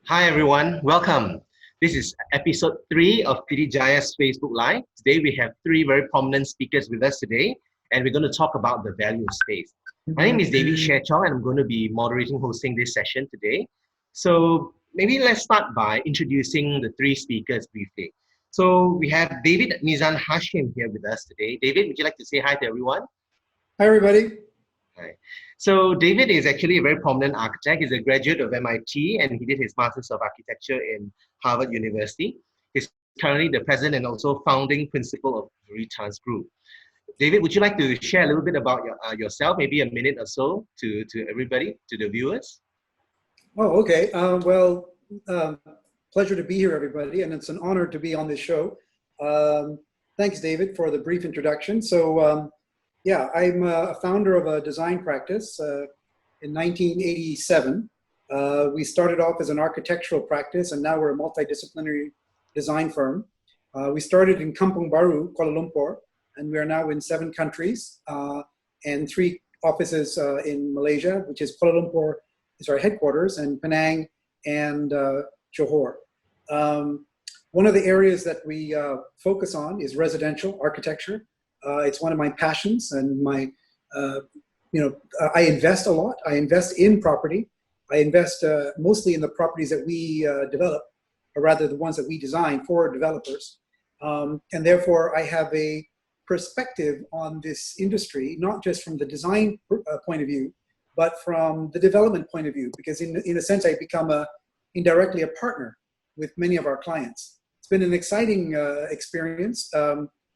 Hi everyone, welcome. This is episode 3 of PD Jaya's Facebook Live. Today we have 3 very prominent speakers with us today, and we're going to talk about the value of space. My name is David Sherchong, and I'm going to be hosting this session today. So maybe let's start by introducing the 3 speakers briefly. So we have David Mizan Hashim here with us today. David, would you like to say hi to everyone? Hi, everybody. Hi. So David is actually a very prominent architect. He's a graduate of MIT and he did his Masters of Architecture in Harvard University. He's currently the president and also founding principal of Veritas Group. David, would you like to share a little bit about yourself, maybe a minute or so to everybody, to the viewers? Oh, okay. Pleasure to be here, everybody, and it's an honor to be on this show. Thanks, David, for the brief introduction. So, yeah, I'm a founder of a design practice in 1987. We started off as an architectural practice, and now we're a multidisciplinary design firm. We started in Kampung Baru, Kuala Lumpur, and we are now in 7 countries and 3 offices in Malaysia, which is Kuala Lumpur is our headquarters, and Penang and Johor. One of the areas that we focus on is residential architecture. It's one of my passions, and my, I invest a lot. I invest in property. I invest mostly in the properties that we develop, or rather the ones that we design for developers. And therefore, I have a perspective on this industry, not just from the design point of view, but from the development point of view, because in a sense, I become indirectly a partner with many of our clients. It's been an exciting experience.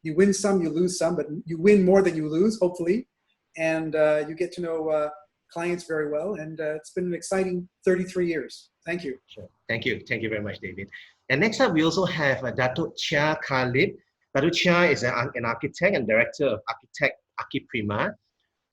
You win some, you lose some, but you win more than you lose, hopefully. And you get to know clients very well. And it's been an exciting 33 years. Thank you. Sure. Thank you. Thank you very much, David. And next up, we also have Datuk Chia Khalid. Datuk Chia is an architect and director of Architect Archiprima.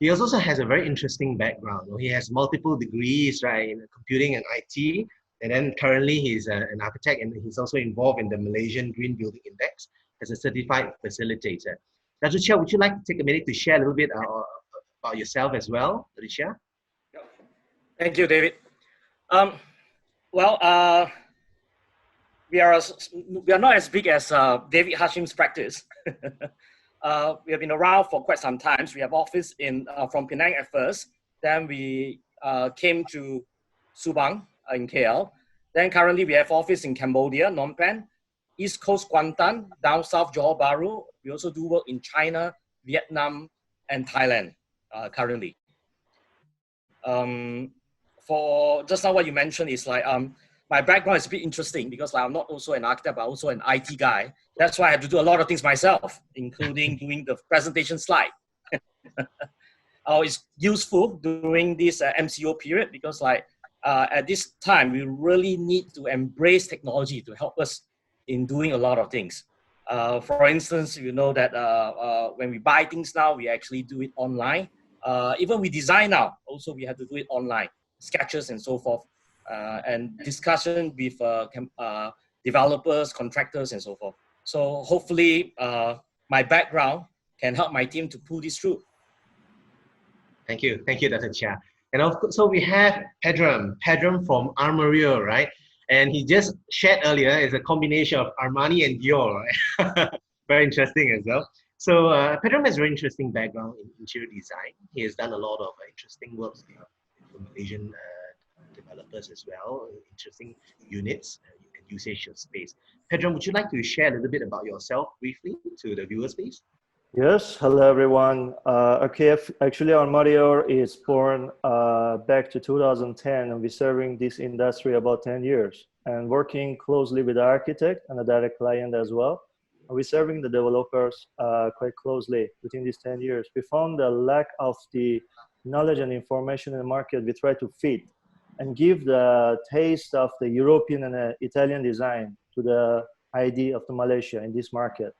He also has a very interesting background. He has multiple degrees, right, in computing and IT. And then currently he's an architect, and he's also involved in the Malaysian Green Building Index as a certified facilitator. Datuk Chia, would you like to take a minute to share a little bit about yourself as well, Datuk Chia? Thank you, David. We are not as big as David Hashim's practice. We have been around for quite some time. We have office from Penang at first. Then we came to Subang in KL. Then currently we have office in Cambodia, Phnom Penh, East Coast Kuantan, down south Johor Bahru. We also do work in China, Vietnam, and Thailand currently. For just now what you mentioned is like my background is a bit interesting because I'm not also an architect, but also an IT guy. That's why I have to do a lot of things myself, including doing the presentation slide. It's useful during this MCO period because at this time, we really need to embrace technology to help us in doing a lot of things. For instance, you know that when we buy things now, we actually do it online. Even we design now, also we have to do it online, sketches and so forth. And discussion with developers, contractors, and so forth. So hopefully my background can help my team to pull this through. Thank you, Dr. Chia. And so we have Pedram from Armorio, right? And he just shared earlier is a combination of Armani and Dior, right? Very interesting as well. So Pedram has a very interesting background in interior design. He has done a lot of interesting works for Malaysian developers as well, interesting units and usage of space. Pedram, would you like to share a little bit about yourself briefly to the viewers, please? Yes, hello everyone. Actually Armorio is born back to 2010, and we're serving this industry about 10 years and working closely with the architect and the direct client as well. We're serving the developers quite closely within these 10 years. We found the lack of the knowledge and information in the market. We try to fit and give the taste of the European and Italian design to the ID of the Malaysia in this market.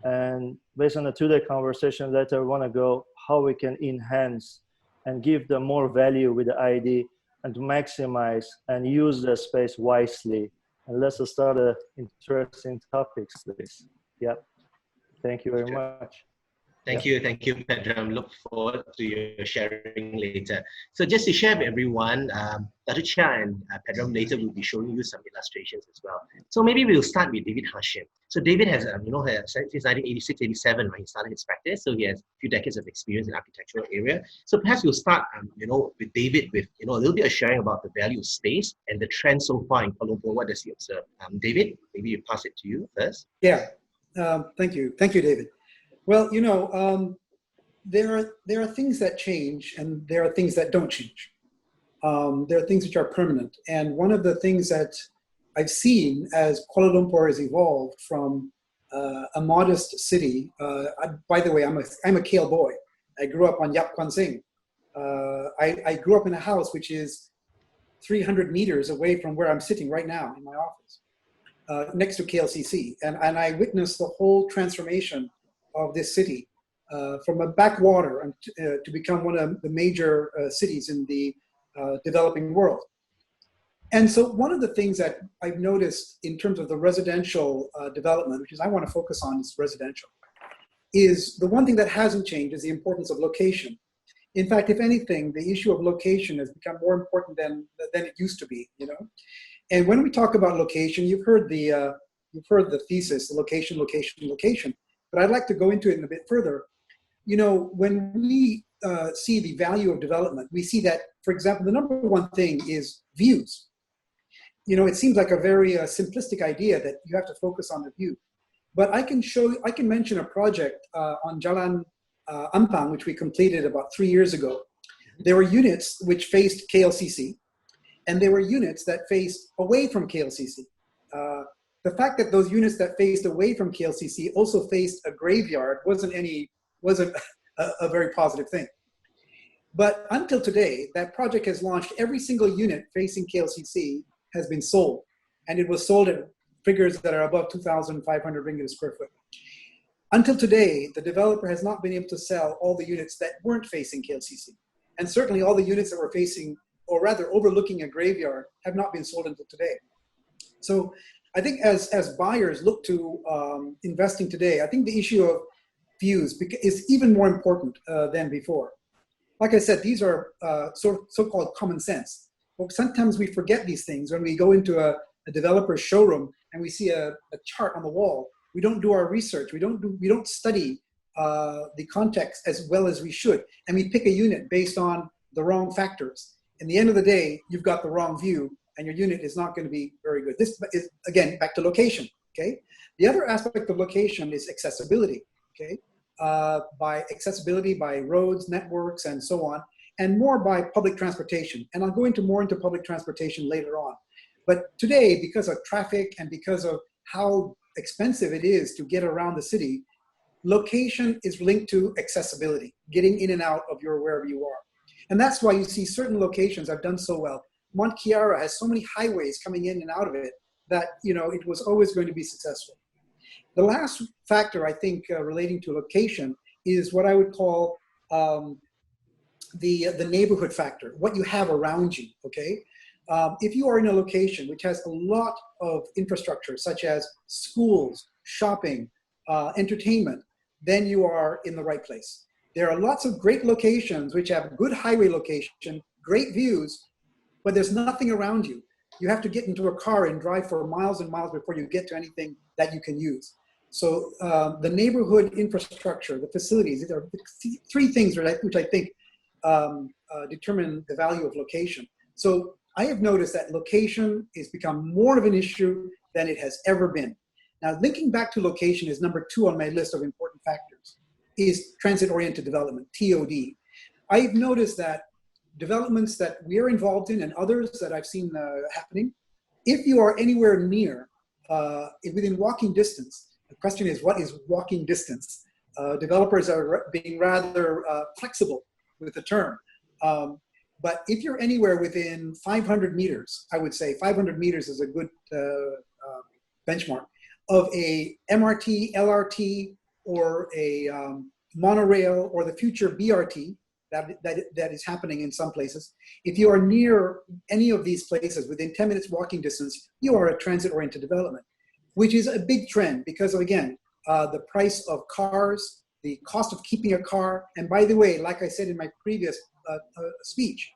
And based on the two-day conversation later, we want to go how we can enhance and give them more value with the ID and to maximize and use the space wisely. And let's start interesting topics, please. Yeah. Thank you very much. Thank you, Pedram. Look forward to your sharing later. So just to share with everyone, Baducha and Pedram later will be showing you some illustrations as well. So maybe we'll start with David Hashim. So David has, since 1986, 87, when he started his practice, so he has a few decades of experience in the architectural area. So perhaps we'll start, with David with, a little bit of sharing about the value of space and the trend so far in Kuala Lumpur. What does he observe? David, maybe you pass it to you first. Yeah, thank you, David. Well, there are things that change and there are things that don't change. There are things which are permanent. And one of the things that I've seen as Kuala Lumpur has evolved from a modest city. By the way, I'm a Kale boy. I grew up on Yap Kwan Sing. I grew up in a house which is 300 meters away from where I'm sitting right now in my office, next to KLCC. And I witnessed the whole transformation of this city from a backwater and to become one of the major cities in the developing world. And so one of the things that I've noticed in terms of the residential development, which is I want to focus on is residential, is the one thing that hasn't changed is the importance of location. In fact, if anything, the issue of location has become more important than it used to be, And when we talk about location, you've heard the thesis, the location. But I'd like to go into it a bit further. When we see the value of development, we see that, for example, the number one thing is views. It seems like a very simplistic idea that you have to focus on the view. But I can mention a project on Jalan Ampang, which we completed about 3 years ago. There were units which faced KLCC, and there were units that faced away from KLCC. The fact that those units that faced away from KLCC also faced a graveyard wasn't a very positive thing. But until today, that project has launched. Every single unit facing KLCC has been sold, and it was sold at figures that are above 2,500 ringgit a square foot. Until today, the developer has not been able to sell all the units that weren't facing KLCC. And certainly all the units that were facing, or rather overlooking a graveyard, have not been sold until today. So I think as buyers look to investing today, I think the issue of views is even more important than before. Like I said, these are so-called common sense. But sometimes we forget these things when we go into a developer's showroom and we see a chart on the wall. We don't do our research. We don't study the context as well as we should, and we pick a unit based on the wrong factors. In the end of the day, you've got the wrong view, and your unit is not going to be very good. This is, again, back to location, okay? The other aspect of location is accessibility, okay? By accessibility by roads, networks, and so on, and more by public transportation. And I'll go more into public transportation later on. But today, because of traffic and because of how expensive it is to get around the city, location is linked to accessibility, getting in and out of wherever you are. And that's why you see certain locations have done so well. Mont Kiara has so many highways coming in and out of it that it was always going to be successful. The last factor, I think, relating to location is what I would call the neighborhood factor, what you have around you, okay? If you are in a location which has a lot of infrastructure, such as schools, shopping, entertainment, then you are in the right place. There are lots of great locations which have good highway location, great views, but there's nothing around you. You have to get into a car and drive for miles and miles before you get to anything that you can use. So the neighborhood infrastructure, the facilities, these are three things which I think determine the value of location. So I have noticed that location has become more of an issue than it has ever been. Now, linking back to location is number 2 on my list of important factors, is transit-oriented development, TOD. I've noticed that developments that we are involved in and others that I've seen happening, if you are anywhere near, within walking distance, the question is, what is walking distance? Developers are being rather flexible with the term. But if you're anywhere within 500 meters, I would say 500 meters is a good benchmark of a MRT, LRT, or a monorail, or the future BRT that is happening in some places. If you are near any of these places within 10 minutes walking distance, you are a transit-oriented development, which is a big trend because of, again, the price of cars, the cost of keeping a car. And by the way, like I said in my previous speech,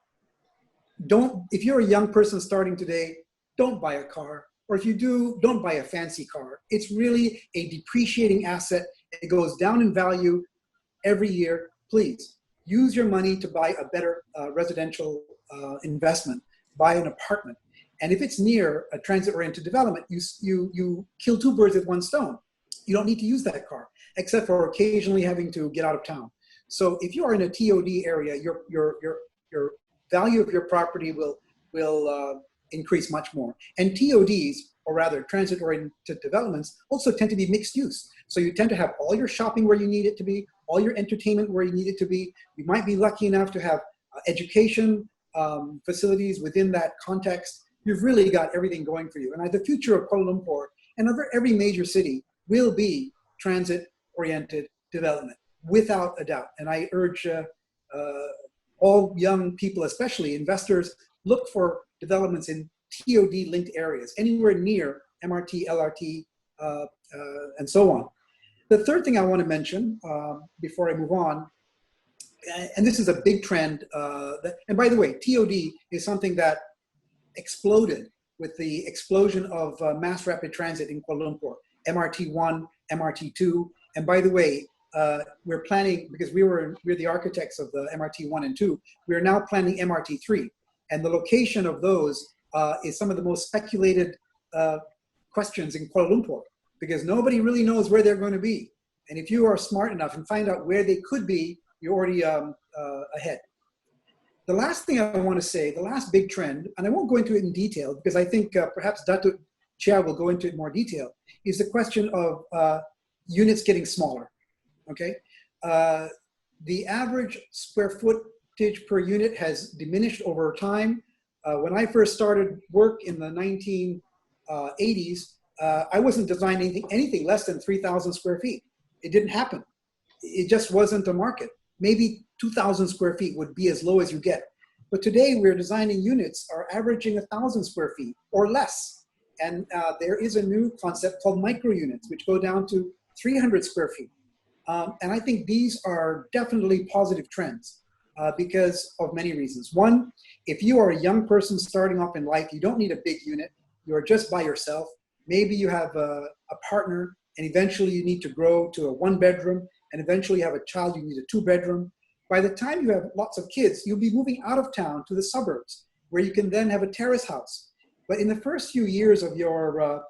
if you're a young person starting today, don't buy a car. Or if you do, don't buy a fancy car. It's really a depreciating asset. It goes down in value every year. Please use your money to buy a better residential investment. Buy an apartment. And if it's near a transit-oriented development, you kill two birds with one stone. You don't need to use that car, except for occasionally having to get out of town. So if you are in a TOD area, your value of your property will increase much more. And TODs, or rather transit-oriented developments, also tend to be mixed use. So you tend to have all your shopping where you need it to be, all your entertainment where you need it to be. You might be lucky enough to have education facilities within that context. You've really got everything going for you. And the future of Kuala Lumpur and every major city will be transit-oriented development, without a doubt. And I urge all young people, especially investors, look for developments in TOD-linked areas, anywhere near MRT, LRT, and so on. The third thing I want to mention before I move on, and this is a big trend, and by the way, TOD is something that exploded with the explosion of mass rapid transit in Kuala Lumpur, MRT1, MRT2, and by the way, we're planning, because we're the architects of the MRT1 and 2, we're now planning MRT3, and the location of those is some of the most speculated questions in Kuala Lumpur, because nobody really knows where they're going to be. And if you are smart enough and find out where they could be, you're already ahead. The last thing I want to say, the last big trend, and I won't go into it in detail because I think perhaps Dato' Chia will go into it in more detail, is the question of units getting smaller, okay? The average square footage per unit has diminished over time. When I first started work in the 1980s, I wasn't designing anything less than 3,000 square feet. It didn't happen. It just wasn't a market. Maybe 2,000 square feet would be as low as you get. But today we're designing units are averaging 1,000 square feet or less. And there is a new concept called micro units, which go down to 300 square feet. And I think these are definitely positive trends because of many reasons. One, if you are a young person starting off in life, you don't need a big unit. You're just by yourself. Maybe you have a partner, and eventually you need to grow to a 1-bedroom, and eventually you have a child, you need a 2-bedroom. By the time you have lots of kids, you'll be moving out of town to the suburbs, where you can then have a terrace house. But in the first few years of your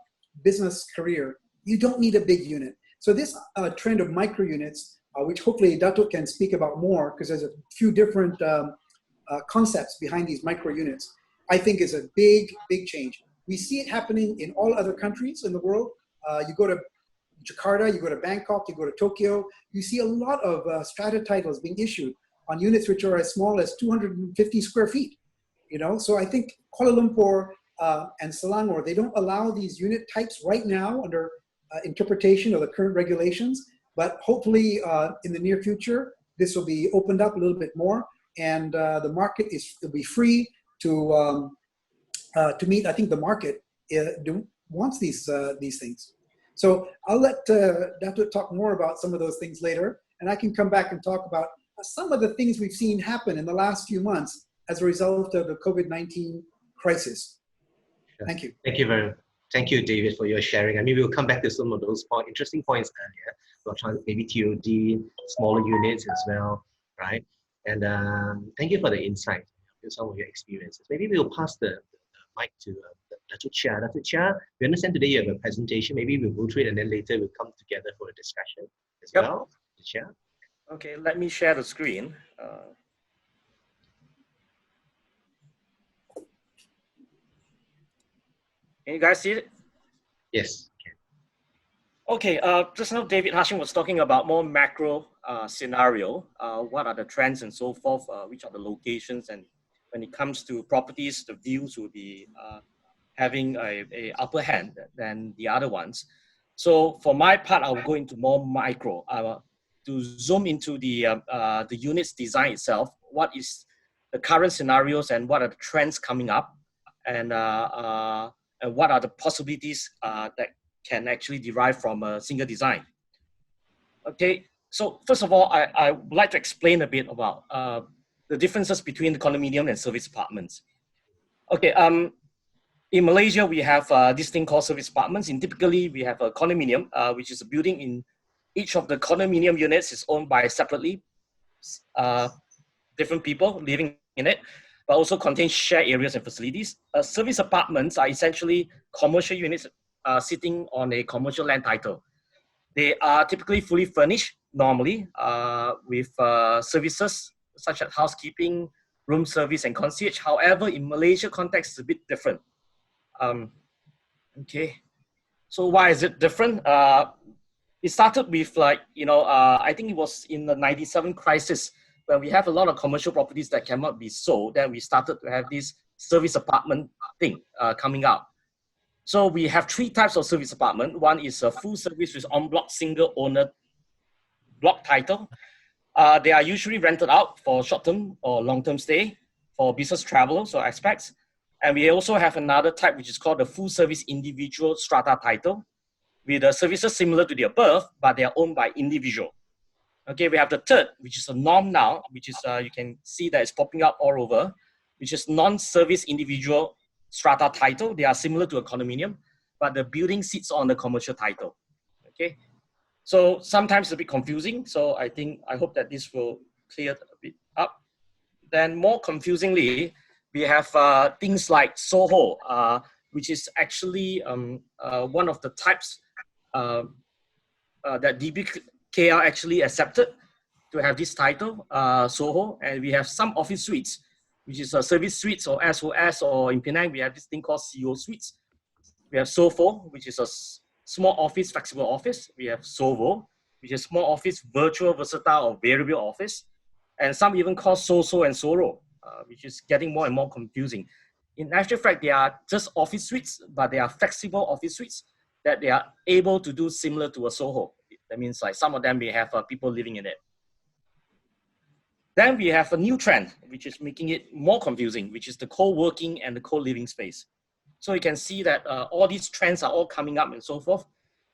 business career, you don't need a big unit. So this trend of micro units, which hopefully Dato' can speak about more, because there's a few different concepts behind these micro units, I think is a big, big change. We see it happening in all other countries in the world. You go to Jakarta, you go to Bangkok, you go to Tokyo, you see a lot of strata titles being issued on units which are as small as 250 square feet. You know, so I think Kuala Lumpur and Selangor, they don't allow these unit types right now under interpretation of the current regulations, but hopefully in the near future, this will be opened up a little bit more, and the market will be free to meet. I think the market wants these things. So I'll let Dato' talk more about some of those things later, and I can come back and talk about some of the things we've seen happen in the last few months as a result of the COVID-19 crisis. Thank you. Thank you, David, for your sharing. I mean, we'll come back to some of those interesting points earlier. Maybe TOD, smaller units as well, right? And thank you for the insight, some of your experiences. Maybe we'll pass the mic to Dato' Chia. Dato' Chia, we understand today you have a presentation. Maybe we'll go through it and then later we'll come together for a discussion as well. Chia. Okay, let me share the screen. Can you guys see it? Yes. Okay, just now David Hashim was talking about more macro scenario. What are the trends and so forth, which are the locations, and when it comes to properties, the views will be having a upper hand than the other ones. So for my part, I'll go into more micro. To zoom into the unit's design itself, what is the current scenarios and what are the trends coming up, and what are the possibilities that can actually derive from a single design. Okay, So first of all, I would like to explain a bit about the differences between the condominium and service apartments. Okay, in Malaysia, we have this thing called service apartments. And typically, we have a condominium, which is a building in each of the condominium units is owned by separately different people living in it, but also contains shared areas and facilities. Service apartments are essentially commercial units sitting on a commercial land title. They are typically fully furnished, normally, with services such as housekeeping, room service, and concierge. However, in Malaysia context, it's a bit different. Okay, so why is it different? It started with I think it was in the 97 crisis when we have a lot of commercial properties that cannot be sold. Then we started to have this service apartment thing coming out. So we have three types of service apartment. One is a full service with en bloc single owner block title. They are usually rented out for short-term or long-term stay for business travelers or expats. And we also have another type, which is called the full service individual strata title, with the services similar to the above, but they are owned by individual. Okay, we have the third, which is a norm now, which is, you can see that it's popping up all over, which is non-service individual strata title. They are similar to a condominium, but the building sits on the commercial title. Okay, so sometimes it's a bit confusing. So I hope that this will clear a bit up. Then more confusingly, we have things like Soho, which is actually one of the types that DBKR actually accepted to have this title, Soho. And we have some office suites, which is service suites or SOS, or in Penang, we have this thing called CO suites. We have SOFO, which is a small office, flexible office. We have SOVO, which is small office, virtual, versatile, or variable office. And some even call SOSO and SORO, which is getting more and more confusing. In actual fact, they are just office suites, but they are flexible office suites that they are able to do similar to a SOHO. That means like some of them may have people living in it. Then we have a new trend, which is making it more confusing, which is the co-working and the co-living space. So you can see that all these trends are all coming up and so forth.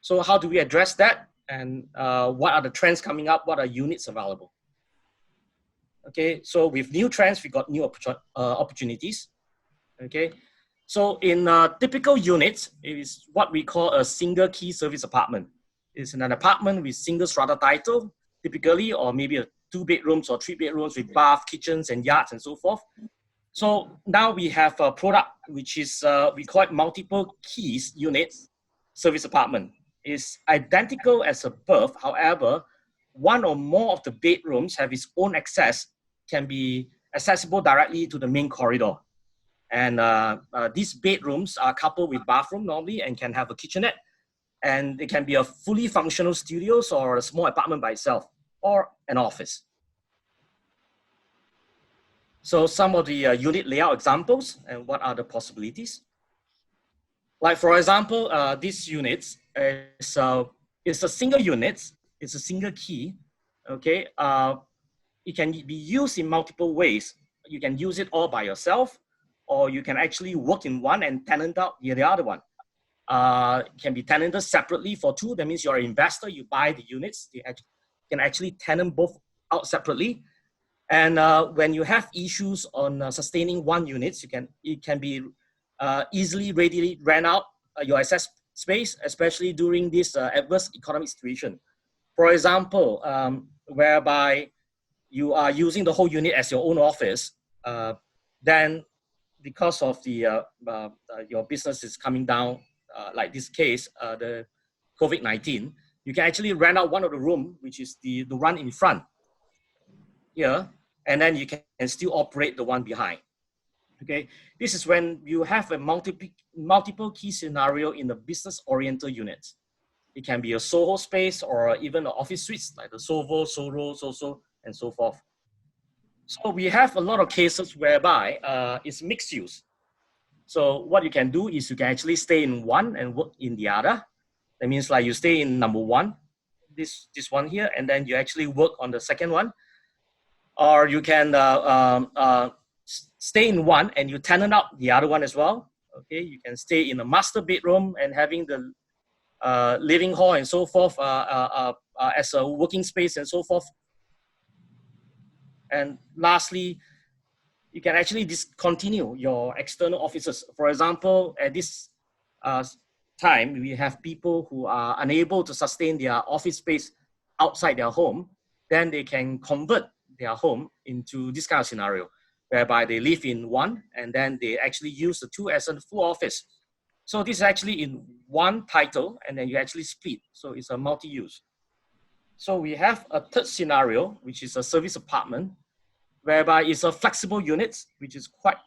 So how do we address that? And what are the trends coming up? What are units available? Okay, so with new trends, we got new opportunities. Okay, so in typical units, it is what we call a single key service apartment. It's an apartment with single strata title, typically, or maybe a 2 bedrooms or 3 bedrooms with bath, kitchens, and yards, and so forth. So now we have a product which is, we call it multiple keys units service apartment. It's identical as above. However, one or more of the bedrooms have its own access, can be accessible directly to the main corridor. And these bedrooms are coupled with bathroom normally and can have a kitchenette. And it can be a fully functional studios or a small apartment by itself or an office. So some of the unit layout examples and what are the possibilities. Like for example, this unit is a single unit, it's a single key, okay? It can be used in multiple ways. You can use it all by yourself, or you can actually work in one and tenant out the other one. It can be tenanted separately for two. That means you're an investor, you buy the units. You can actually tenant both out separately. And when you have issues on sustaining one unit, it can be easily, readily rent out your excess space, especially during this adverse economic situation. For example, whereby you are using the whole unit as your own office, then because of the your business is coming down, like this case, the COVID-19, you can actually rent out one of the room, which is the one in front here, and then you can still operate the one behind. Okay, this is when you have a multiple key scenario in the business-oriented units. It can be a Soho space or even an office suites like the Sovo, Soro, Soso, and so forth. So we have a lot of cases whereby it's mixed use. So what you can do is you can actually stay in one and work in the other. That means like you stay in number one, this one here, and then you actually work on the second one. Or you can stay in one and you tenant out the other one as well. Okay, you can stay in a master bedroom and having the living hall and so forth as a working space and so forth. And lastly, you can actually discontinue your external offices. For example, at this time, we have people who are unable to sustain their office space outside their home. Then they can convert their home into this kind of scenario, whereby they live in one and then they actually use the two as a full office. So this is actually in one title, and then you actually split. So it's a multi-use. So we have a third scenario, which is a service apartment, whereby it's a flexible unit, which is quite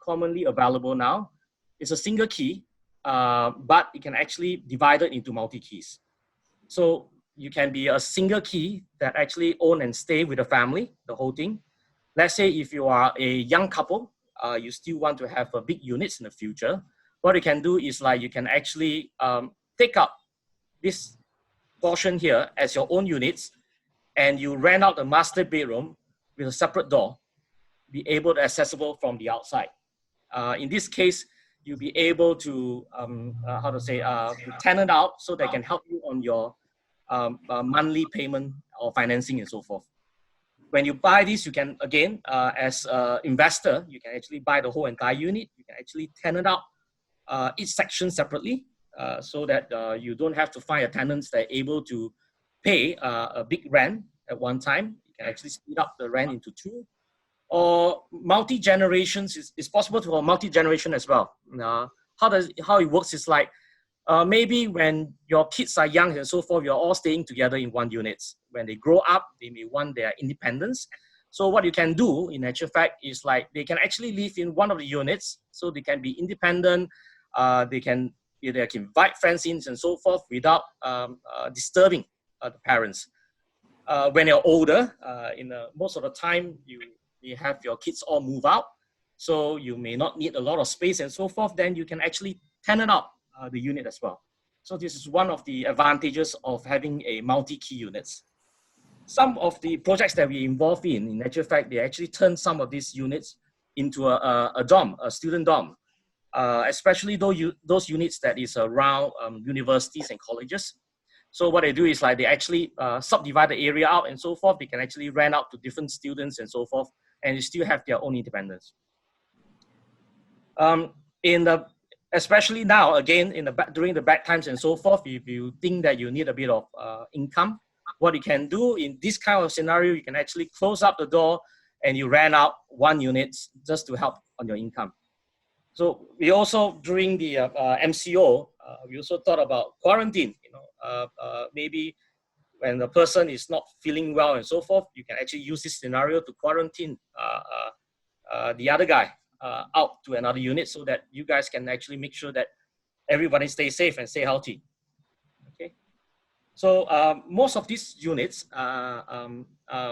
commonly available now. It's a single key, but it can actually divide it into multi-keys. So you can be a single key that actually own and stay with the family, the whole thing. Let's say if you are a young couple, you still want to have a big units in the future. What you can do is like you can actually take up this portion here as your own units, and you rent out the master bedroom with a separate door, be able to accessible from the outside. In this case, you'll be able to, to tenant out so they can help you on your monthly payment or financing and so forth. When you buy this, you can, again, as an investor, you can actually buy the whole entire unit. You can actually tenant out each section separately so that you don't have to find a tenants that are able to pay a big rent at one time. You can actually split up the rent into two. Or multi-generations, it's possible to have multi-generation as well. How it works is like, maybe when your kids are young and so forth, you're all staying together in one unit. When they grow up, they may want their independence. So what you can do, in actual fact, is like they can actually live in one of the units, so they can be independent. They can invite friends in and so forth without disturbing the parents. When you're older, most of the time, you have your kids all move out, so you may not need a lot of space and so forth. Then you can actually tenant out the unit as well. So this is one of the advantages of having a multi-key units. Some of the projects that we involve in actual fact, they actually turn some of these units into a dorm, a student dorm, especially those units that is around universities and colleges. So what they do is like they actually subdivide the area out and so forth. They can actually rent out to different students and so forth, and they still have their own independence. Especially now, again, during the bad times and so forth, if you think that you need a bit of income, what you can do in this kind of scenario, you can actually close up the door and you rent out one unit just to help on your income. So we also, during the MCO, we also thought about quarantine. Maybe when the person is not feeling well and so forth, you can actually use this scenario to quarantine the other guy out to another unit, so that you guys can actually make sure that everybody stays safe and stay healthy. Okay. So most of these units,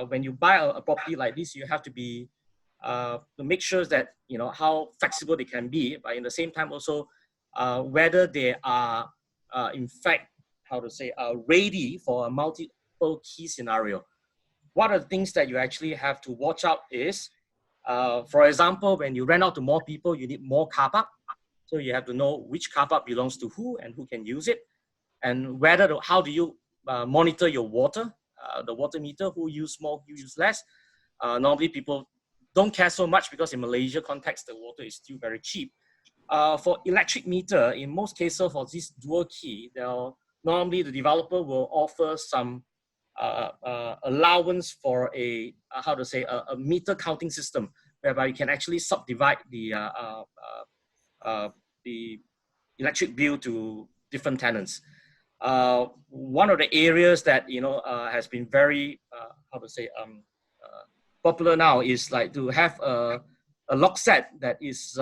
when you buy a property like this, you have to be to make sure that how flexible they can be, but in the same time also whether they are in fact ready for a multiple key scenario. One of the things that you actually have to watch out is, for example, when you rent out to more people, you need more car park. So you have to know which car park belongs to who and who can use it, and how do you monitor your water, the water meter, who use more, who use less. Normally people don't care so much because in Malaysia context, the water is still very cheap. For electric meter, in most cases for this dual key, normally the developer will offer some allowance for a meter counting system, whereby you can actually subdivide the electric bill to different tenants. One of the areas that has been very popular now is like to have a lock set that is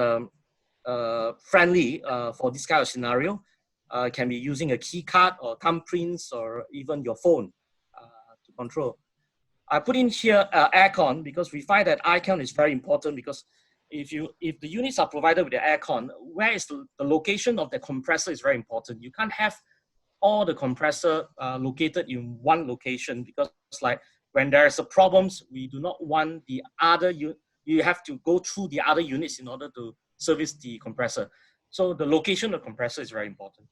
friendly for this kind of scenario. Can be using a key card or thumbprints or even your phone to control. I put in here aircon because we find that aircon is very important, because if the units are provided with the aircon, where is the location of the compressor is very important. You can't have all the compressor located in one location, because like when there's a problems, we do not want the other you have to go through the other units in order to service the compressor. So the location of the compressor is very important.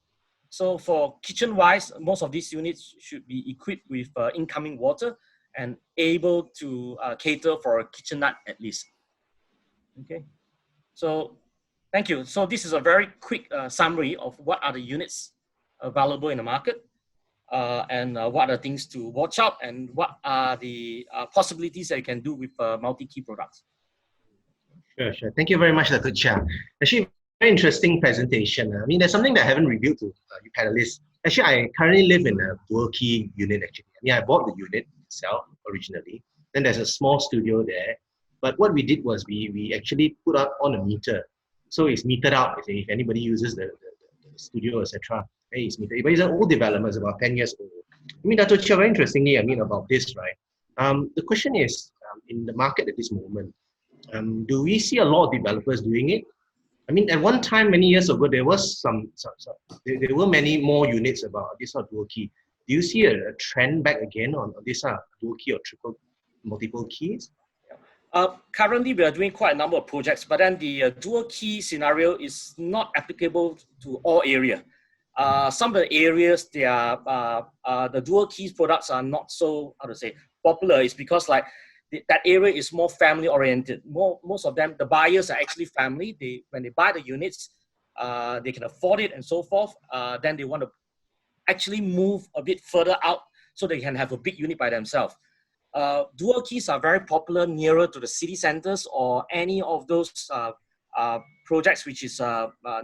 So for kitchen-wise, most of these units should be equipped with incoming water and able to cater for a kitchenette at least. Okay, so thank you. So this is a very quick summary of what are the units available in the market and what are things to watch out and what are the possibilities that you can do with multi-key products. Sure, sure. Thank you very much, Dr. Chia. Actually, very interesting presentation. I mean, there's something that I haven't revealed to you panelists. Actually, I currently live in a dual key unit, actually. I mean, I bought the unit itself originally. Then there's a small studio there. But what we did was we actually put up on a meter. So it's metered out. If anybody uses the studio, etc., it's metered. But it's an old development, it's about 10 years old. I mean, Dr. Chia, very interestingly, I mean, about this, right? The question is, in the market at this moment, do we see a lot of developers doing it? I mean, at one time, many years ago, there was there were many more units about this sort of dual key. Do you see a trend back again on this dual key or multiple keys? Currently, we are doing quite a number of projects, but then the dual key scenario is not applicable to all areas. Some of the areas, the dual keys products are not so, how to say, popular. It's because like that area is more family oriented. Most of them, the buyers are actually family. When they buy the units, they can afford it and so forth. Then they want to actually move a bit further out so they can have a big unit by themselves. Dual keys are very popular nearer to the city centers or any of those projects which is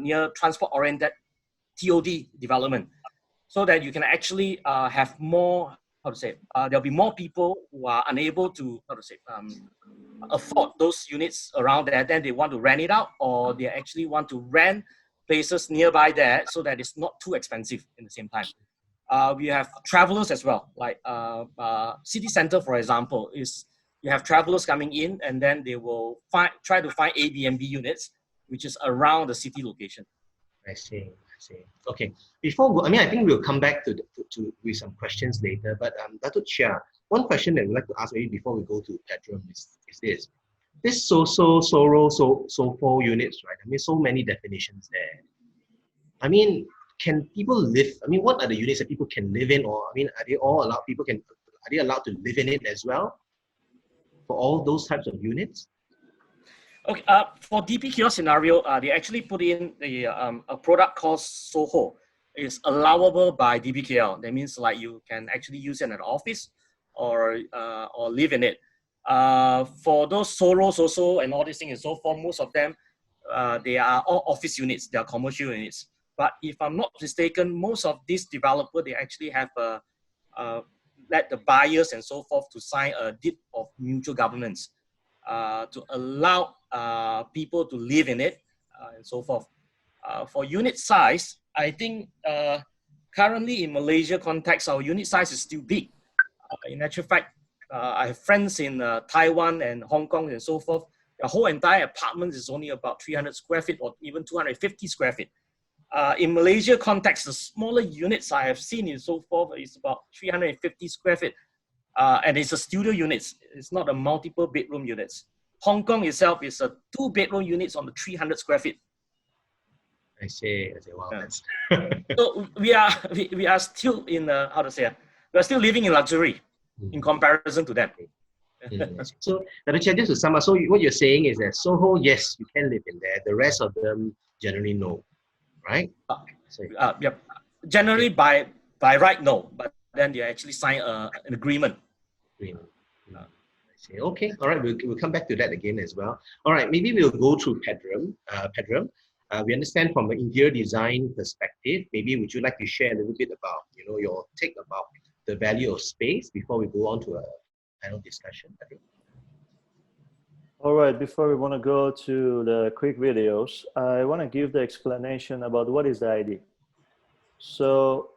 near transport oriented TOD development, so that you can actually have more, how to say, there'll be more people who are unable to, how to say, afford those units around there. Then they want to rent it out, or they actually want to rent places nearby there so that it's not too expensive in the same time. We have travelers as well, like city center, for example, is you have travelers coming in and then they will try to find Airbnb units, which is around the city location. I see. Okay. Before, I mean, I think we'll come back to with some questions later. But Dr. Chia, one question that we'd like to ask maybe before we go to Pedram is this: this so units, right? I mean, so many definitions there. I mean, can people live? I mean, what are the units that people can live in, or I mean, are they all allowed? Are they allowed to live in it as well? For all those types of units? Okay, for DPKR scenario, they actually put in a product called Soho. It's allowable by DPKL. That means like you can actually use it in an office or live in it. For those solos also and all these things and so forth, most of them, they are all office units, they are commercial units. But if I'm not mistaken, most of these developers, they actually have let the buyers and so forth to sign a deed of mutual governance to allow people to live in it and so forth. For unit size, I think currently in Malaysia context, our unit size is still big. In actual fact, I have friends in Taiwan and Hong Kong and so forth. The whole entire apartment is only about 300 square feet or even 250 square feet. In Malaysia context, the smaller units I have seen and so forth is about 350 square feet. And it's a studio units. It's not a multiple bedroom units. Hong Kong itself is a 2-bedroom units on the 300 square feet. I see. Wow, that's so we are still in how to say, we are still living in luxury in comparison to them. So, Dr. Chia, just to sum up, so what you're saying is that Soho, yes, you can live in there. The rest of them generally no, right? Yep. Generally, by right, no. But then they actually sign an agreement. Okay, all right, we'll come back to that again as well. All right, maybe we'll go through Pedram. We understand from an interior design perspective, maybe would you like to share a little bit about, your take about the value of space before we go on to a panel discussion? All right, before we want to go to the quick videos, I want to give the explanation about what is the idea. So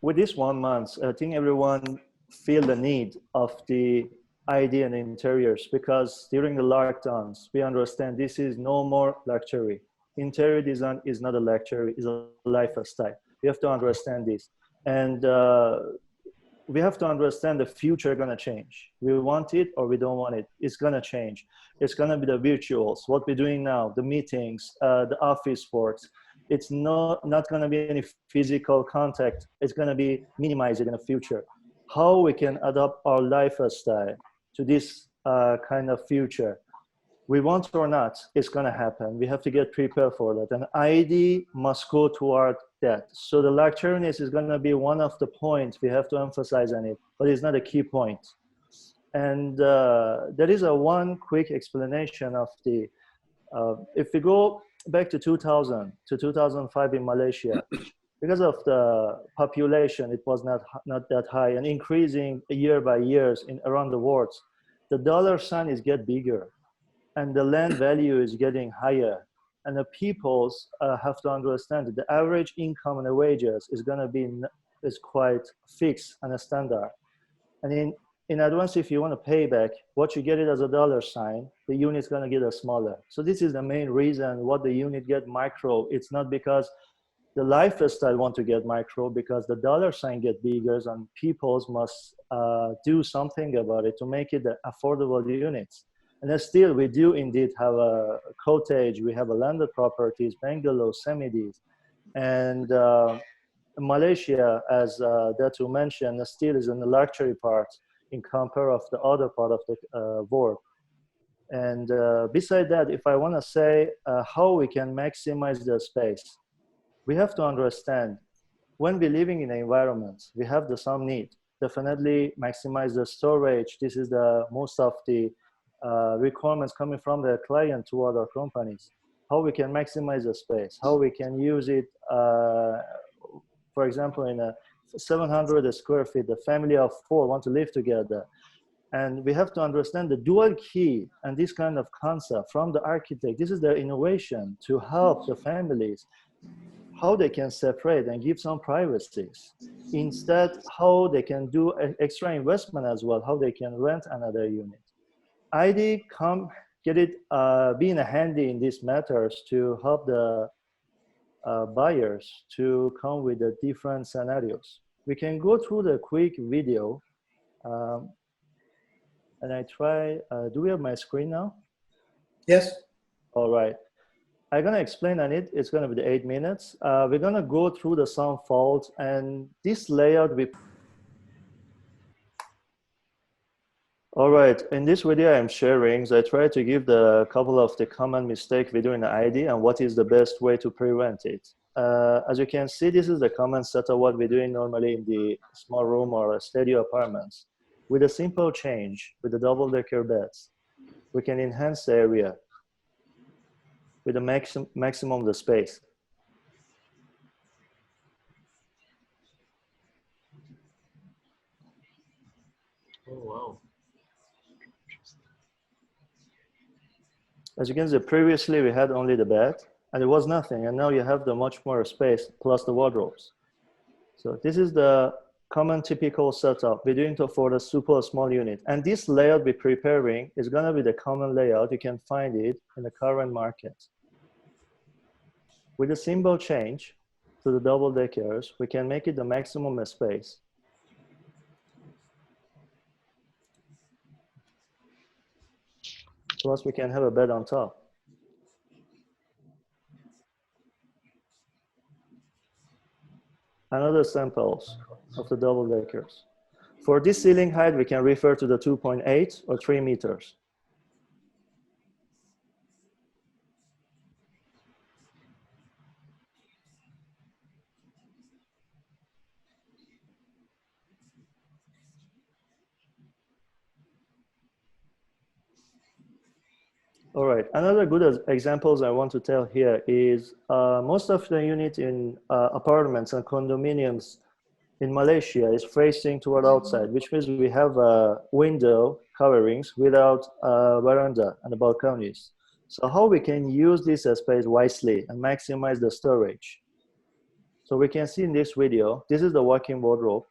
with this 1 month, I think everyone feel the need of the ID and interiors, because during the lockdowns, we understand this is no more luxury. Interior design is not a luxury, it's a lifestyle. We have to understand this. And we have to understand the future gonna change. We want it or we don't want it. It's gonna change. It's gonna be the virtuals, what we're doing now, the meetings, the office works. It's not going to be any physical contact. It's going to be minimized in the future. How we can adapt our lifestyle to this kind of future, we want or not, it's going to happen. We have to get prepared for that. And ID must go toward that. So the luxuriness is going to be one of the points we have to emphasize on it, but it's not a key point. And there is a one quick explanation of the, if we go back to 2000 to 2005 in Malaysia, because of the population, it was not that high and increasing year by years around the world. The dollar sign is get bigger and the land value is getting higher. And the peoples have to understand that the average income and the wages is going to be is quite fixed and a standard. And in advance, if you want to pay back, what you get it as a dollar sign, the unit's going to get a smaller. So this is the main reason what the unit get micro. It's not because the lifestyle want to get micro, because the dollar sign get bigger and peoples must do something about it to make it the affordable units. And then still, we do indeed have a cottage, we have a landed properties, bungalows, semi-Ds. And Malaysia, as Datu mentioned, still is in the luxury part in compare of the other part of the world. And beside that, if I want to say how we can maximize the space, we have to understand when we're living in an environment, we have some need. Definitely maximize the storage. This is the most of the requirements coming from the client toward our companies. How we can maximize the space, how we can use it, for example, in a 700 square feet, the family of 4 want to live together. And we have to understand the dual key and this kind of concept from the architect. This is their innovation to help the families, how they can separate and give some privacies. Instead, how they can do extra investment as well, how they can rent another unit. ID get it, being handy in these matters to help the buyers to come with the different scenarios. We can go through the quick video. And I try, do we have my screen now? Yes. All right. I'm gonna explain on it. It's gonna be the 8 minutes. We're gonna go through the some faults and this layout. All right, in this video I'm sharing, so I try to give the couple of the common mistake we do in the ID and what is the best way to prevent it. As you can see, this is the common set of what we're doing normally in the small room or studio apartments. With a simple change, with the double-decker beds, we can enhance the area with the maximum of the space. Oh, wow. As you can see, previously we had only the bed and it was nothing. And now you have the much more space plus the wardrobes. So this is the common typical setup we're doing for the super small unit. And this layout we're preparing is gonna be the common layout. You can find it in the current market. With a simple change to the double deckers, we can make it the maximum space. Plus we can have a bed on top. Another samples of the double deckers. For this ceiling height, we can refer to the 2.8 or 3 meters. All right, another good examples I want to tell here is most of the units in apartments and condominiums in Malaysia is facing toward outside, which means we have window coverings without veranda and balconies. So how we can use this space wisely and maximize the storage? So we can see in this video, this is the walk-in wardrobe.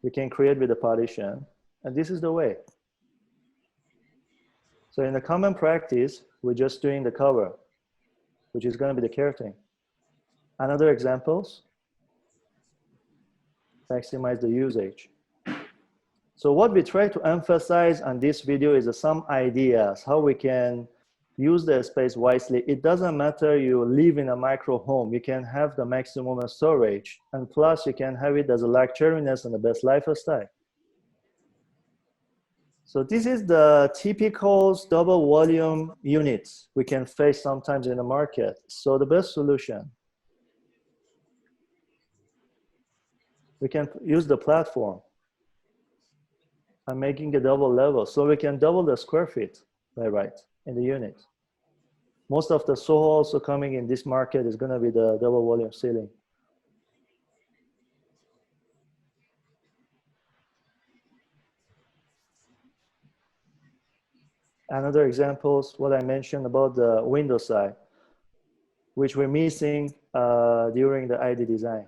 We can create with a partition, and this is the way. So in the common practice, we're just doing the cover, which is going to be the curtain. Another examples, maximize the usage. So what we try to emphasize on this video is some ideas, how we can use the space wisely. It doesn't matter you live in a micro home, you can have the maximum storage, and plus you can have it as a luxuriness and the best lifestyle. So this is the typical double volume units we can face sometimes in the market. So the best solution, we can use the platform and making a double level. So we can double the square feet by right in the unit. Most of the Soho also coming in this market is gonna be the double volume ceiling. Another examples, what I mentioned about the window side, which we're missing during the ID design.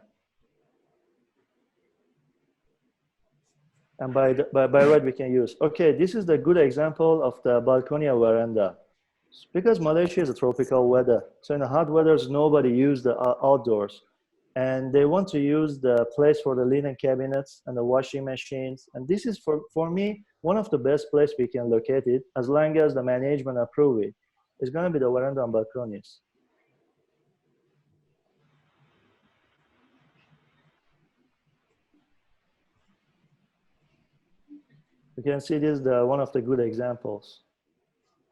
And by right we can use. Okay, this is the good example of the balcony veranda. Because Malaysia is a tropical weather, so in the hot weathers, nobody use the outdoors. And they want to use the place for the linen cabinets and the washing machines. And this is, for me, one of the best place we can locate it, as long as the management approve it. It's gonna be the veranda and balconies. You can see this is one of the good examples.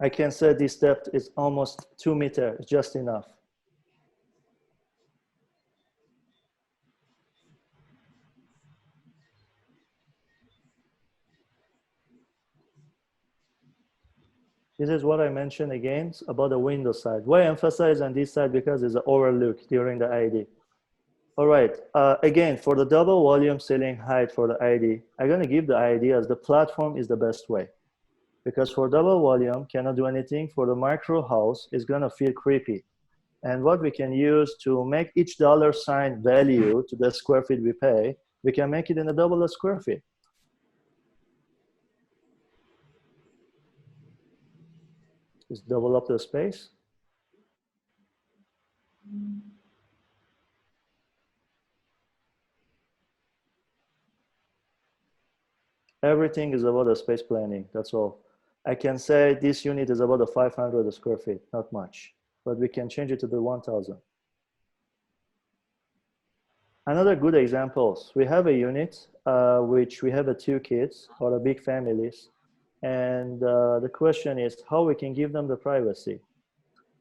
I can say this depth is almost 2 meters, just enough. This is what I mentioned again about the window side. Why I emphasize on this side? Because it's an overlook during the ID. All right, again, for the double volume ceiling height for the ID, I'm gonna give the idea as the platform is the best way. Because for double volume, cannot do anything. For the micro house, it's gonna feel creepy. And what we can use to make each dollar sign value to the square feet we pay, we can make it in a double square feet. Just double up the space. Everything is about the space planning, that's all. I can say this unit is about 500 square feet, not much, but we can change it to the 1,000. Another good examples, we have a unit which we have 2 kids or big families. And the question is how we can give them the privacy.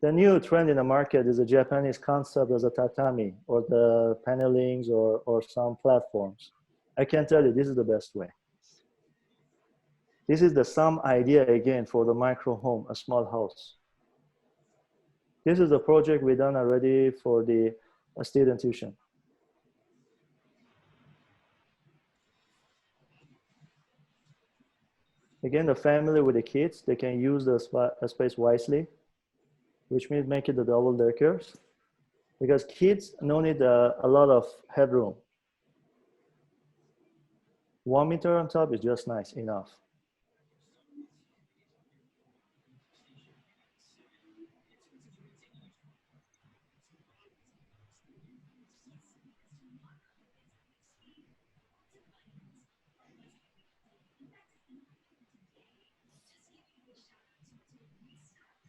The new trend in the market is a Japanese concept as a tatami or the panelings or some platforms. I can tell you this is the best way. This is the some idea again for the micro home, a small house. This is the project we done already for the student tuition. Again, the family with the kids, they can use the space wisely, which means make it the double deckers, because kids don't need a lot of headroom. 1 meter on top is just nice enough.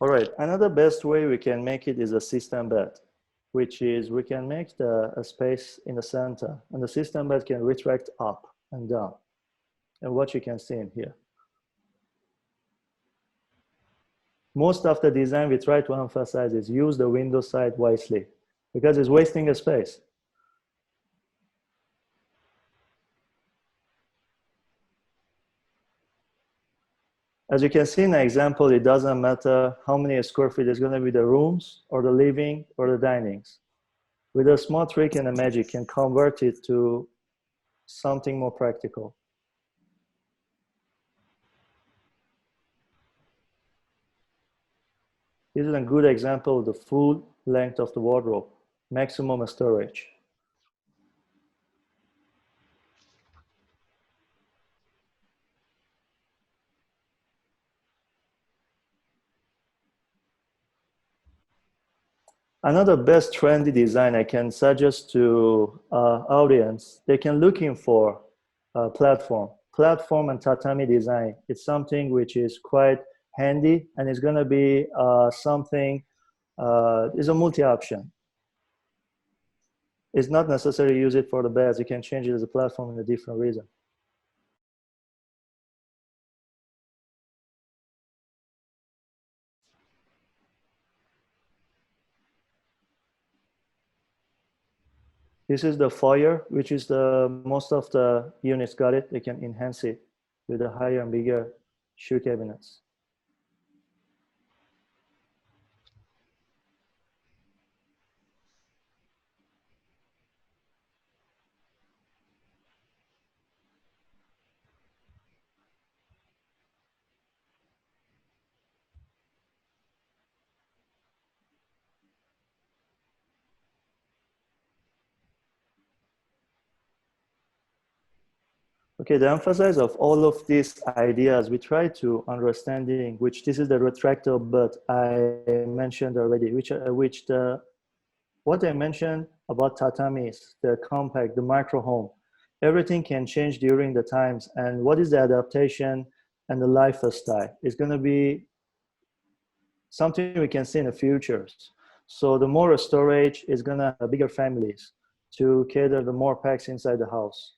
All right, another best way we can make it is a system bed, which is we can make a space in the center, and the system bed can retract up and down, and what you can see in here. Most of the design we try to emphasize is use the window side wisely, because it's wasting a space. As you can see in the example, it doesn't matter how many square feet is going to be the rooms or the living or the dinings. With a small trick and a magic, can convert it to something more practical. This is a good example of the full length of the wardrobe, maximum storage. Another best trendy design I can suggest to audience, they can looking for a platform and tatami design. It's something which is quite handy, and it's going to be something, is a multi-option. It's not necessary to use it for the best. You can change it as a platform in a different reason. This is the foyer, which is most of the units got it. They can enhance it with the higher and bigger shoe cabinets. Okay, the emphasis of all of these ideas, we try to understanding, which this is the retractable, but I mentioned already, what I mentioned about tatamis, the compact, the micro home, everything can change during the times. And what is the adaptation and the lifestyle? It's going to be something we can see in the future. So the more storage is going to have bigger families to cater the more packs inside the house.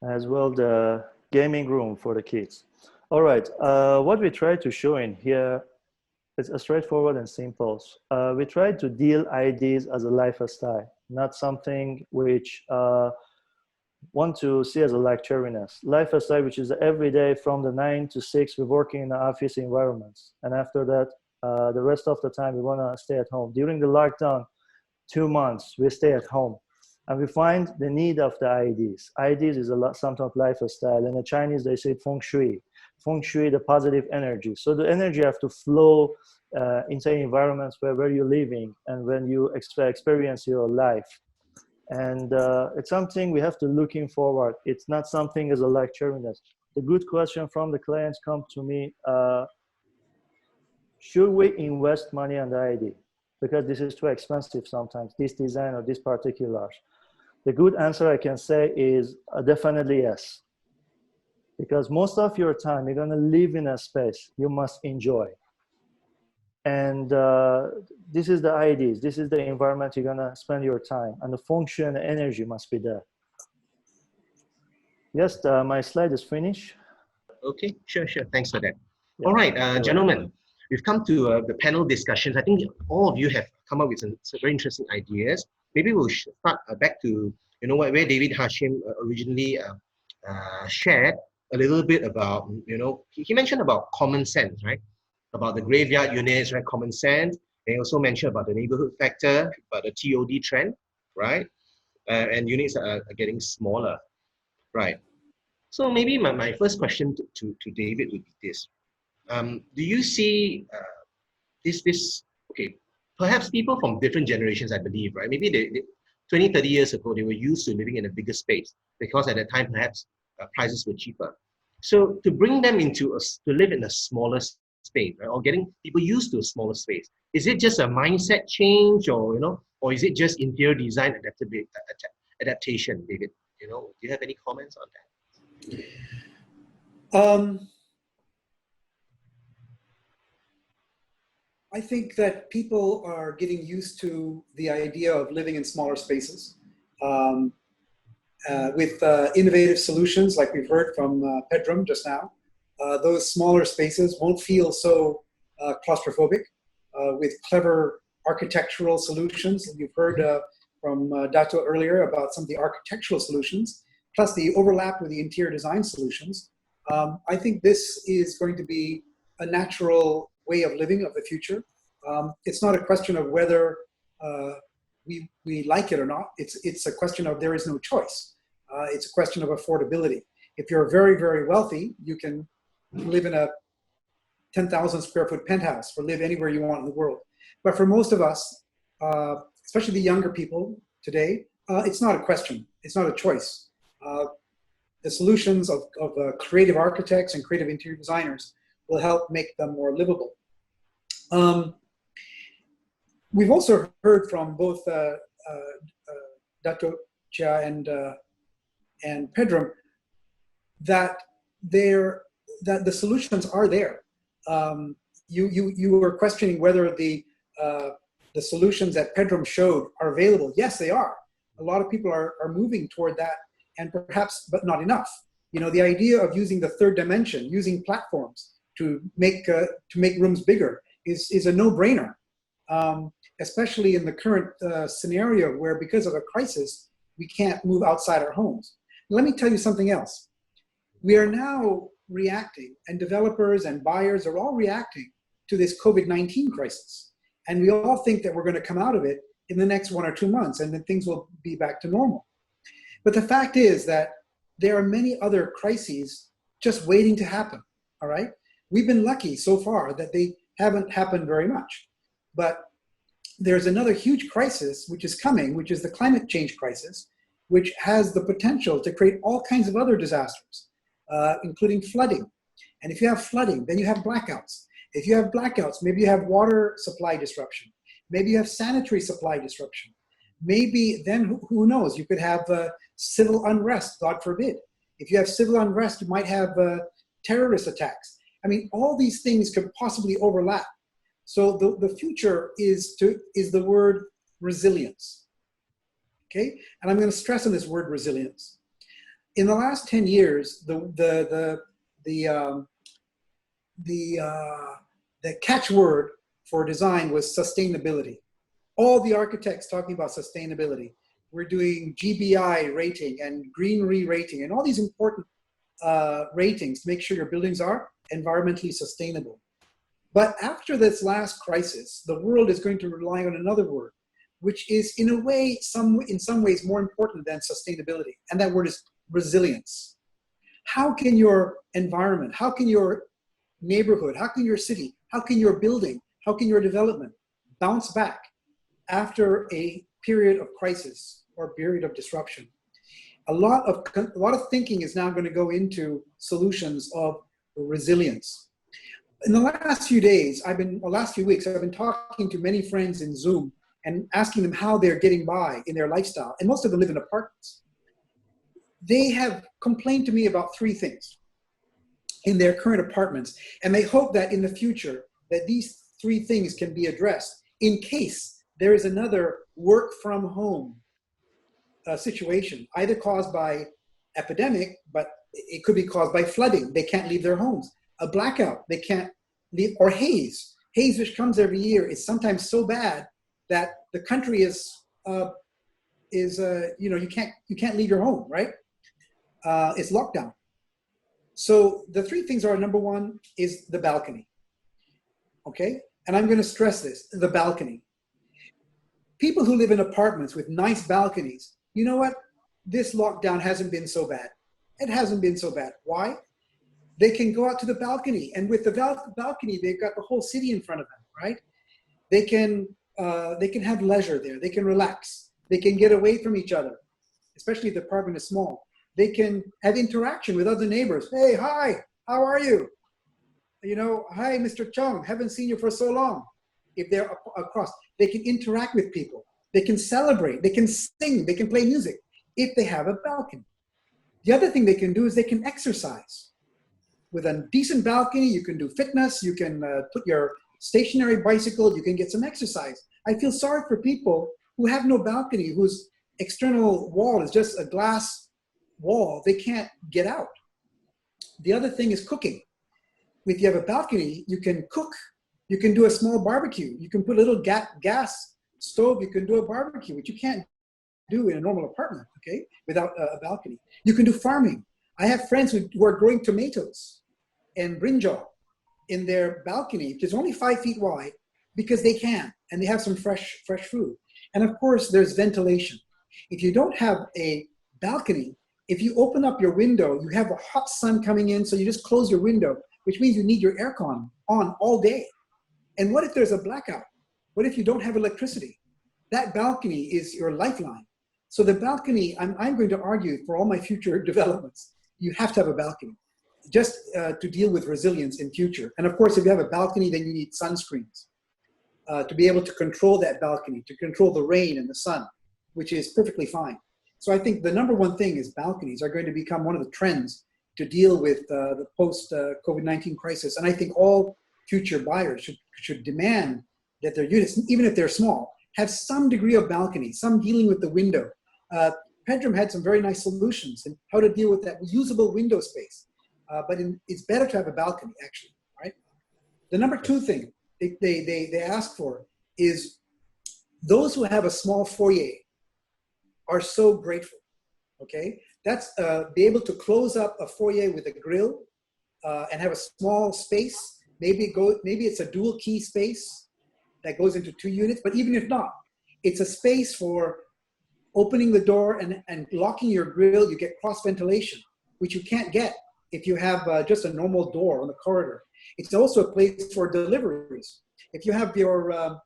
As well the gaming room for the kids. All right, what we try to show in here is a straightforward and simple. We try to deal ideas as a lifestyle, not something which want to see as a lecturiness. Lifestyle, which is every day from the 9 to 6, we're working in the office environments. And after that, the rest of the time, we want to stay at home. During the lockdown, 2 months, we stay at home. And we find the need of the IDs. IDs is a lot, something of lifestyle. In the Chinese, they say feng shui. Feng shui, the positive energy. So the energy have to flow into environments where you're living and when you experience your life. And it's something we have to looking forward. It's not something as a lecturiness. The good question from the clients come to me, should we invest money on the ID? Because this is too expensive sometimes, this design or this particular. The good answer I can say is definitely yes. Because most of your time, you're gonna live in a space you must enjoy. And this is the ideas, this is the environment you're gonna spend your time, and the function and the energy must be there. Yes, my slide is finished. Okay, sure. Thanks for that. Yeah. All right, gentlemen, we've come to the panel discussions. I think all of you have come up with some very interesting ideas. Maybe we'll start back to where David Hashim originally shared a little bit about he mentioned about common sense, right? About the graveyard units, right? Common sense. They also mentioned about the neighborhood factor, about the TOD trend, right? And units are getting smaller, right? So maybe my first question to David would be this. Do you see this, okay, perhaps people from different generations, I believe, right? Maybe they 20, 30 years ago, they were used to living in a bigger space because at that time, perhaps prices were cheaper. So to bring them to live in a smaller space, right? Or getting people used to a smaller space, is it just a mindset change or is it just interior design adaptation, David? Do you have any comments on that? I think that people are getting used to the idea of living in smaller spaces with innovative solutions like we've heard from Pedram just now. Those smaller spaces won't feel so claustrophobic with clever architectural solutions. You've heard from Dato earlier about some of the architectural solutions, plus the overlap with the interior design solutions. I think this is going to be a natural way of living of the future. It's not a question of whether we like it or not. It's a question of there is no choice. It's a question of affordability. If you're very, very wealthy, you can live in a 10,000 square foot penthouse or live anywhere you want in the world. But for most of us, especially the younger people today, it's not a question. It's not a choice. The solutions of creative architects and creative interior designers will help make them more livable. We've also heard from both Dato Chia and Pedram that the solutions are there. You were questioning whether the solutions that Pedram showed are available. Yes, they are. A lot of people are moving toward that, and perhaps, but not enough. You know, the idea of using the third dimension, using platforms to make rooms bigger is a no-brainer, especially in the current scenario where, because of a crisis, we can't move outside our homes. Let me tell you something else. We are now reacting, and developers and buyers are all reacting to this COVID-19 crisis. And we all think that we're going to come out of it in the next 1 or 2 months, and then things will be back to normal. But the fact is that there are many other crises just waiting to happen, all right? We've been lucky so far that they haven't happened very much. But there's another huge crisis which is coming, which is the climate change crisis, which has the potential to create all kinds of other disasters, including flooding. And if you have flooding, then you have blackouts. If you have blackouts, maybe you have water supply disruption. Maybe you have sanitary supply disruption. Maybe then, who knows, you could have civil unrest, God forbid. If you have civil unrest, you might have terrorist attacks. I mean, all these things could possibly overlap. So the future is the word resilience, okay? And I'm going to stress on this word resilience. In the last 10 years, the catchword for design was sustainability. All the architects talking about sustainability. We're doing GBI rating and greenery rating and all these important ratings to make sure your buildings are environmentally sustainable. But after this last crisis, the world is going to rely on another word, which is in a way, in some ways more important than sustainability. And that word is resilience. How can your environment, how can your neighborhood, how can your city, how can your building, how can your development bounce back after a period of crisis or period of disruption? A lot of thinking is now going to go into solutions of resilience. In the last few days, last few weeks, I've been talking to many friends in Zoom and asking them how they're getting by in their lifestyle. And most of them live in apartments. They have complained to me about 3 things in their current apartments. And they hope that in the future that these 3 things can be addressed in case there is another work from home situation, either caused by epidemic, but it could be caused by flooding. They can't leave their homes. A blackout, they can't leave, or haze. Haze, which comes every year, is sometimes so bad that the country is you can't leave your home, right? It's lockdown. So the 3 things are, number 1 is the balcony. Okay, and I'm going to stress this: the balcony. People who live in apartments with nice balconies, you know what? This lockdown hasn't been so bad. It hasn't been so bad. Why? They can go out to the balcony, and with the balcony, they've got the whole city in front of them, right? They can have leisure there. They can relax. They can get away from each other, especially if the apartment is small. They can have interaction with other neighbors. Hey, hi, how are you? You know, hi, Mr. Chung, haven't seen you for so long. If they're across, they can interact with people. They can celebrate. They can sing. They can play music if they have a balcony. The other thing they can do is they can exercise. With a decent balcony, you can do fitness, you can put your stationary bicycle, you can get some exercise. I feel sorry for people who have no balcony, whose external wall is just a glass wall. They can't get out. The other thing is cooking. If you have a balcony, you can cook. You can do a small barbecue. You can put a little gas stove, you can do a barbecue, which you can't do in a normal apartment, okay, without a balcony. You can do farming. I have friends who are growing tomatoes and brinjal in their balcony, which is only 5 feet wide, because they can, and they have some fresh food. And of course, there's ventilation. If you don't have a balcony, if you open up your window, you have a hot sun coming in, so you just close your window, which means you need your aircon on all day. And what if there's a blackout? What if you don't have electricity? That balcony is your lifeline. So the balcony, I'm going to argue for all my future developments, you have to have a balcony just to deal with resilience in future. And of course, if you have a balcony, then you need sunscreens to be able to control that balcony, to control the rain and the sun, which is perfectly fine. So I think the number one thing is balconies are going to become one of the trends to deal with the post-COVID-19 crisis. And I think all future buyers should demand that their units, even if they're small, have some degree of balcony, some dealing with the window. Pedram had some very nice solutions in how to deal with that usable window space. But it's better to have a balcony, actually, right? The number two thing they ask for is those who have a small foyer are so grateful, okay? That's be able to close up a foyer with a grill and have a small space. Maybe it's a dual key space that goes into 2 units, but even if not, it's a space for opening the door and locking your grill. You get cross ventilation, which you can't get if you have just a normal door on the corridor. It's also a place for deliveries. If you have your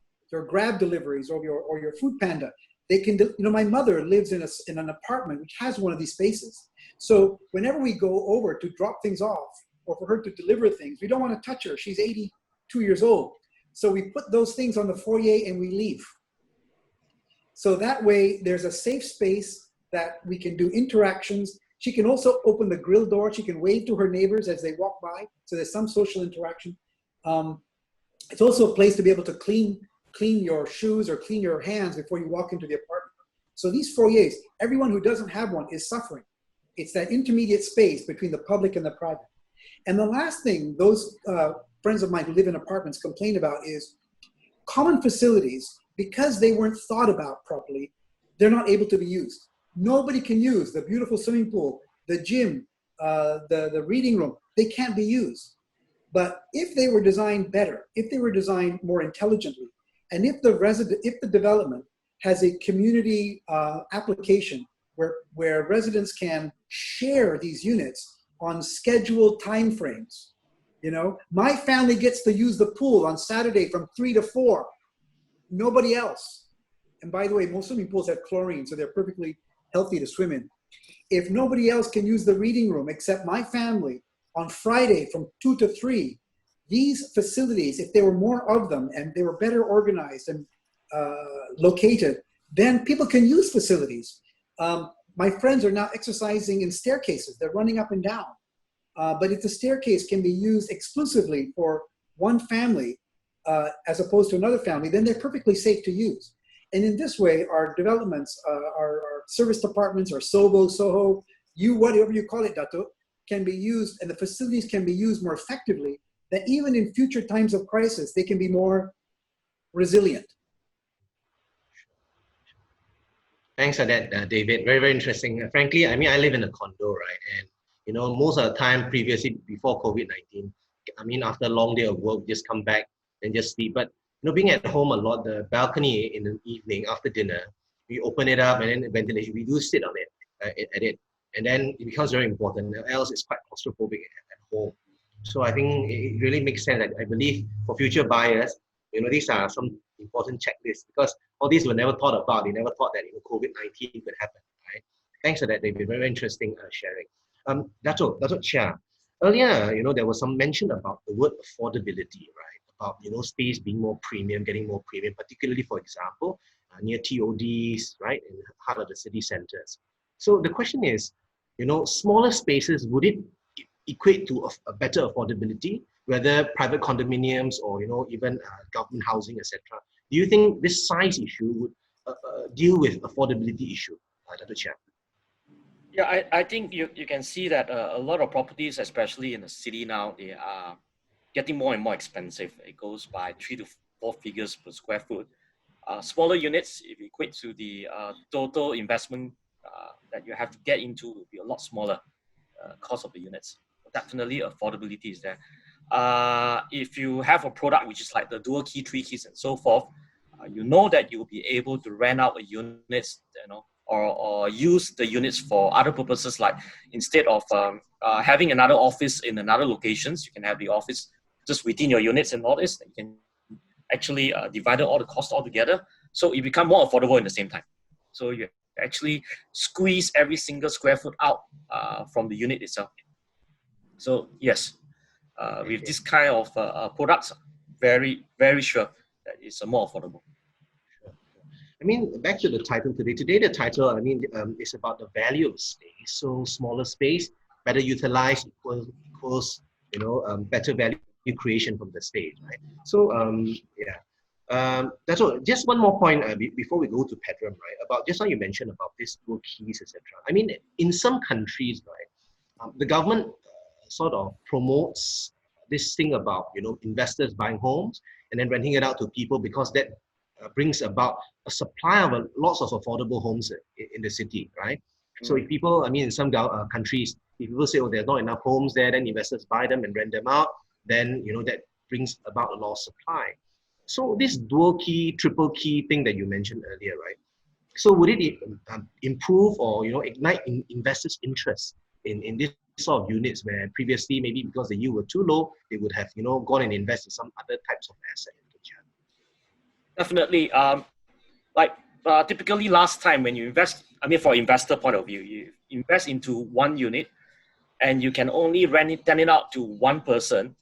Grab deliveries or your Food Panda, they can, my mother lives in an apartment which has one of these spaces. So whenever we go over to drop things off or for her to deliver things, we don't want to touch her. She's 82 years old. So we put those things on the foyer and we leave. So that way there's a safe space that we can do interactions. She can also open the grill door. She can wave to her neighbors as they walk by. So there's some social interaction. It's also a place to be able to clean your shoes or clean your hands before you walk into the apartment. So these foyers, everyone who doesn't have one is suffering. It's that intermediate space between the public and the private. And the last thing those friends of mine who live in apartments complain about is common facilities, because they weren't thought about properly, they're not able to be used. Nobody can use the beautiful swimming pool, the gym, the reading room. They can't be used. But if they were designed better, if they were designed more intelligently, and if the development has a community application where residents can share these units on scheduled timeframes, my family gets to use the pool on Saturday from 3 to 4. Nobody else. And by the way, most swimming pools have chlorine, so they're perfectly healthy to swim in. If nobody else can use the reading room except my family on Friday from 2 to 3, these facilities, if there were more of them and they were better organized and located, then people can use facilities. My friends are now exercising in staircases. They're running up and down. But if the staircase can be used exclusively for one family as opposed to another family, then they're perfectly safe to use. And in this way, our developments, our service departments, our Soho, whatever you call it, Dato, can be used, and the facilities can be used more effectively, that even in future times of crisis, they can be more resilient. Thanks for that, David. Very, very interesting. Frankly, I mean, I live in a condo, right? And, most of the time previously, before COVID-19, I mean, after a long day of work, just come back and just sleep. But, being at home a lot, the balcony in the evening after dinner, we open it up and then the ventilation, we do sit on it, at it. And then it becomes very important, else it's quite claustrophobic at home. So I think it really makes sense. I believe for future buyers, these are some important checklists, because all these were never thought about. They never thought that COVID-19 could happen, right? Thanks for that, David. Very interesting sharing. Dato Chia, earlier, there was some mention about the word affordability, right? About, space being more premium, getting more premium, particularly, for example, near TODs, right, in the heart of the city centers. So the question is, smaller spaces, would it equate to a better affordability, whether private condominiums or, even government housing, etc.? Do you think this size issue would deal with affordability issue, Dato Chia? Yeah, I think you can see that a lot of properties, especially in the city now, they are getting more and more expensive. It goes by 3 to 4 figures per square foot. Smaller units, if you equate to the total investment that you have to get into, will be a lot smaller cost of the units. Definitely affordability is there. If you have a product which is like the dual key, 3 keys, and so forth, that you'll be able to rent out a unit, or use the units for other purposes, like instead of having another office in another locations, you can have the office just within your units and all this. You can actually divide all the costs all together, so it become more affordable in the same time. So you actually squeeze every single square foot out from the unit itself. So yes, with this kind of products, very, very sure that it's more affordable. I mean, back to the title today. Today, the title, I mean, is about the value of space. So smaller space, better utilized equals, better value creation from the space, right? So, yeah. That's all. Just one more point before we go to Pedram, right? About just how you mentioned about these dual keys, etc. I mean, in some countries, right, the government sort of promotes this thing about investors buying homes and then renting it out to people because that brings about a supply of lots of affordable homes in the city, right? So if people, I mean, in some countries, if people say, oh, there's not enough homes there, then investors buy them and rent them out, then that brings about a lot of supply. So this dual key, triple key thing that you mentioned earlier, right? So would it improve or ignite investors' interest in this sort of units where previously maybe because the yield were too low, they would have gone and invest in some other types of asset? Definitely. Typically last time when you invest, I mean, for investor point of view, you invest into one unit and you can only turn it out to one person.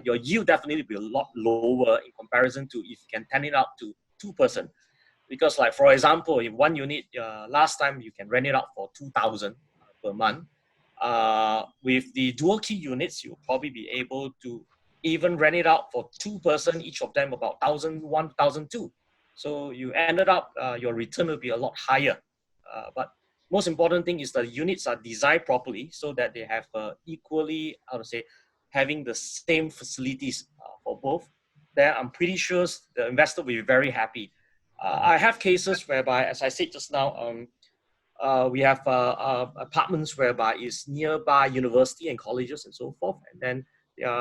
Your yield definitely will be a lot lower in comparison to if you can turn it out to two person. Because like, for example, in one unit, last time you can rent it out for 2,000 per month. With the dual key units, you'll probably be able to even rent it out for two person, each of them about 1,001, 1,002. So you ended up, your return will be a lot higher. But most important thing is the units are designed properly so that they have equally, having the same facilities for both. Then I'm pretty sure the investor will be very happy. I have cases whereby, as I said just now, we have apartments whereby it's nearby university and colleges and so forth. And then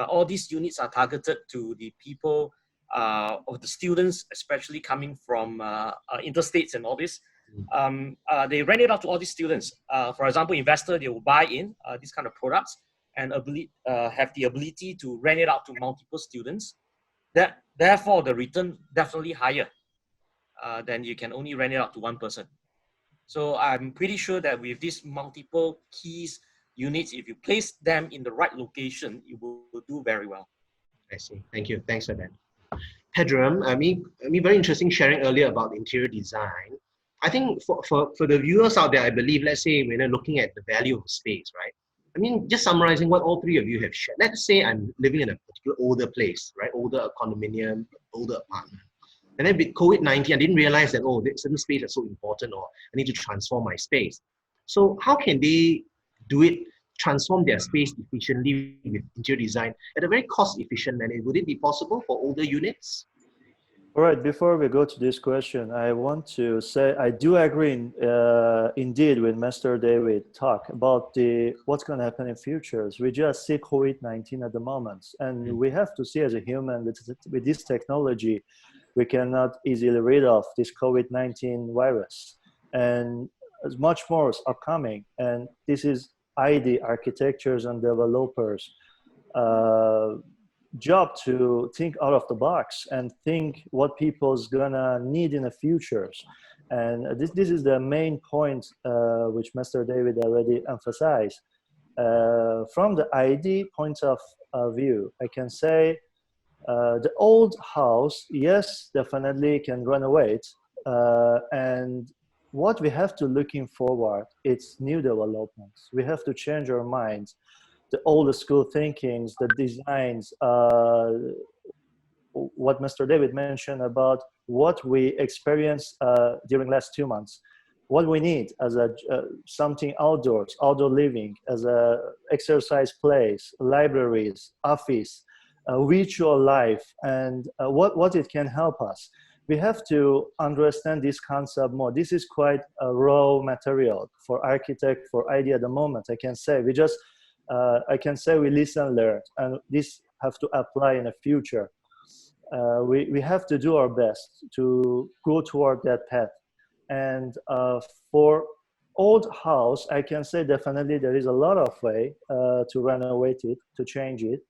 all these units are targeted to the people of the students, especially coming from interstates and all this. They rent it out to all these students. For example, investor, they will buy in these kind of products and have the ability to rent it out to multiple students. Therefore, the return definitely higher than you can only rent it out to one person. So I'm pretty sure that with these multiple keys units, if you place them in the right location, it will do very well. I see. Thank you. Thanks for that. Pedram, I mean, very interesting sharing earlier about interior design. I think for the viewers out there, I believe, let's say when you're looking at the value of space, right? I mean, just summarizing what all three of you have shared. Let's say I'm living in a particular older place, right? Older condominium, older apartment. And then with COVID-19, I didn't realize that, certain space is so important or I need to transform my space. So how can they do it, transform their space efficiently with interior design at a very cost-efficient manner? Would it be possible for older units? All right, before we go to this question, I want to say I do agree indeed with Mr. David talk about what's going to happen in futures. We just see COVID-19 at the moment, and we have to see as a human with this technology, we cannot easily rid of this COVID-19 virus. And much more are coming, and this is ID architectures and developers job to think out of the box and think what people's gonna need in the futures. And this is the main point which Mr. David already emphasized. From the ID point of view, I can say the old house, yes, definitely can renovate. And what we have to looking forward, it's new developments. We have to change our minds. The old school thinkings, the designs, what Mr. David mentioned about what we experienced during last 2 months, what we need as something outdoors, outdoor living, as a exercise place, libraries, office, virtual life, and what it can help us. We have to understand this concept more. This is quite a raw material for architect, for idea at the moment. I can say we listen, learn, and this have to apply in the future. We have to do our best to go toward that path. And for old house, I can say definitely there is a lot of way to renovate it, to change it.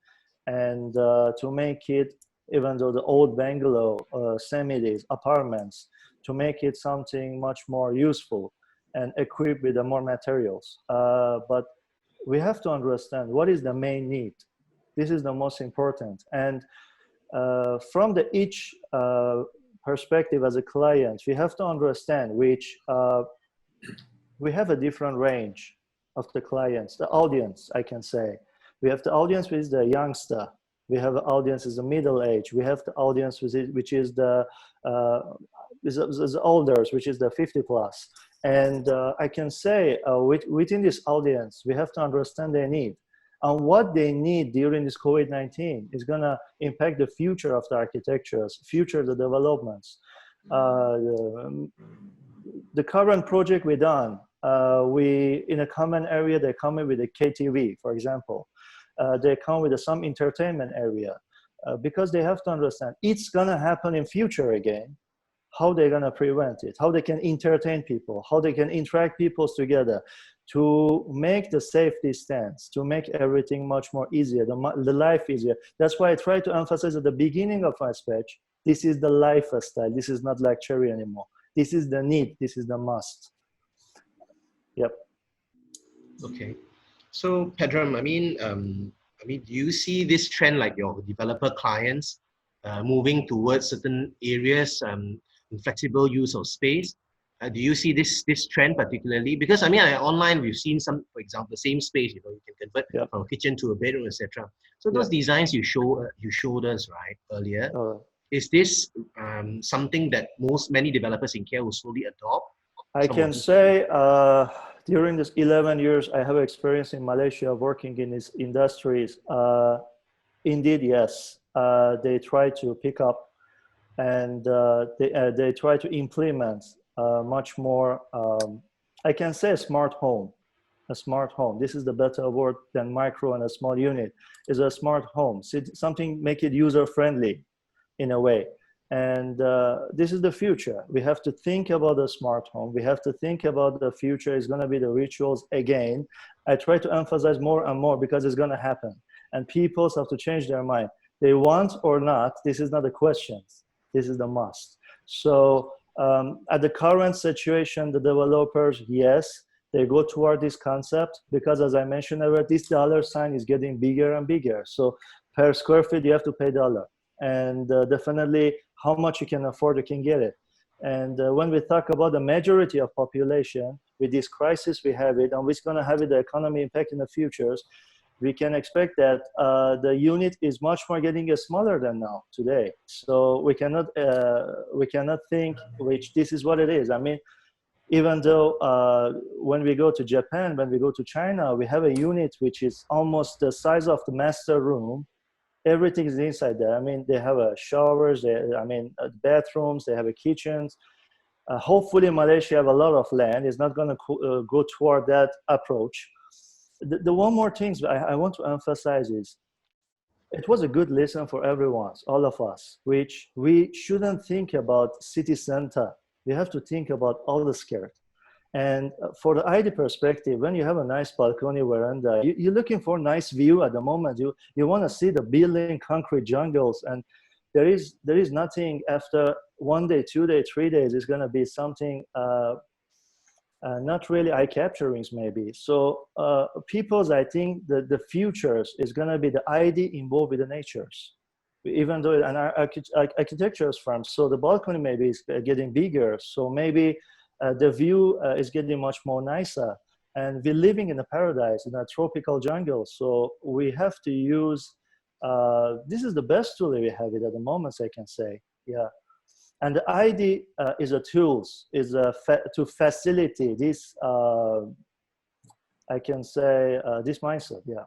and to make it, even though the old bungalow, semi-days, apartments, to make it something much more useful and equipped with the more materials. But we have to understand what is the main need. This is the most important. And from the each perspective as a client, we have to understand which we have a different range of the clients, the audience, I can say. We have the audience which is the youngster. We have the audience is the middle age. We have the audience which is the elders, which is the 50 plus. And I can say within this audience, we have to understand their need. And what they need during this COVID-19 is going to impact the future of the architectures, future of the developments. The current project we done, we in a common area, they come in with a KTV, for example. They come with some entertainment area because they have to understand it's going to happen in future again. How they're going to prevent it, how they can entertain people, how they can interact people together to make the safe distance, to make everything much more easier, the life easier. That's why I try to emphasize at the beginning of my speech, this is the lifestyle. This is not luxury anymore. This is the need. This is the must. Yep. Okay. So Pedram, I mean, do you see this trend like your developer clients moving towards certain areas, flexible use of space? Do you see this trend particularly? Because I mean, online we've seen some, for example, the same space, you can convert from a kitchen to a bedroom, etc. So those designs you showed us right earlier. Is this something that many developers in KL will slowly adopt? I can say during this 11 years I have experience in Malaysia working in these industries. Indeed, yes, they try to pick up and they try to implement much more, I can say a smart home. A smart home. This is the better word than micro and a small unit. Is a smart home. Something make it user-friendly in a way. And this is the future. We have to think about the smart home. We have to think about the future is going to be the rituals again. I try to emphasize more and more because it's going to happen. And people have to change their mind. They want or not, this is not a question. This is the must. So at the current situation, the developers, yes, they go toward this concept because as I mentioned earlier, this dollar sign is getting bigger and bigger. So per square feet, you have to pay dollar. And definitely how much you can afford, you can get it. And when we talk about the majority of population, with this crisis we have it, and which going to have it, the economy impact in the futures, we can expect that the unit is much more getting smaller than now today. So we cannot think which this is what it is. I mean, even though when we go to Japan, when we go to China, we have a unit which is almost the size of the master room. Everything is inside there. I mean, they have showers, bathrooms, they have kitchens. Hopefully Malaysia have a lot of land. It's not going to go toward that approach. The one more thing I want to emphasize is, it was a good lesson for everyone, all of us, which we shouldn't think about city center. We have to think about all the skirt. And for the ID perspective, when you have a nice balcony veranda, you're looking for a nice view at the moment. You want to see the building, concrete jungles, and there is nothing after 1 day, 2 days, 3 days. It's going to be something not really eye-capturing maybe. So people's, I think the futures is going to be the ID involved with the natures. Even though an architecture's firm, so the balcony maybe is getting bigger. So maybe the view is getting much more nicer. And we're living in a paradise, in a tropical jungle. So we have to use, this is the best tool we have it at the moment, I can say, yeah. And the ID is a tools, is to facilitate this, I can say, this mindset, yeah.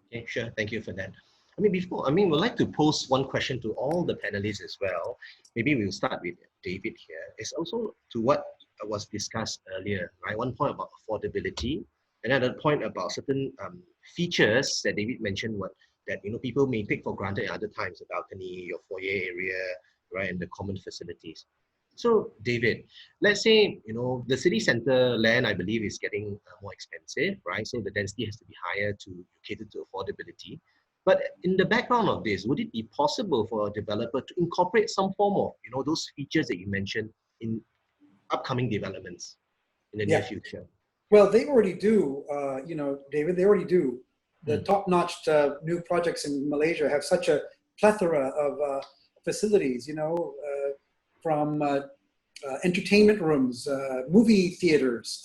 Okay, sure, thank you for that. We'd like to pose one question to all the panelists as well. Maybe we'll start with David here. It's also to what was discussed earlier, right? One point about affordability, another point about certain features that David mentioned that people may take for granted at other times, the balcony, your foyer area, right, and the common facilities. So David, let's say the city center land, I believe, is getting more expensive, right? So the density has to be higher to cater to affordability. But in the background of this, would it be possible for a developer to incorporate some form of, those features that you mentioned in upcoming developments in the near Yeah. future? Well, they already do, David, they already do. The top-notch new projects in Malaysia have such a plethora of facilities, from entertainment rooms, movie theaters,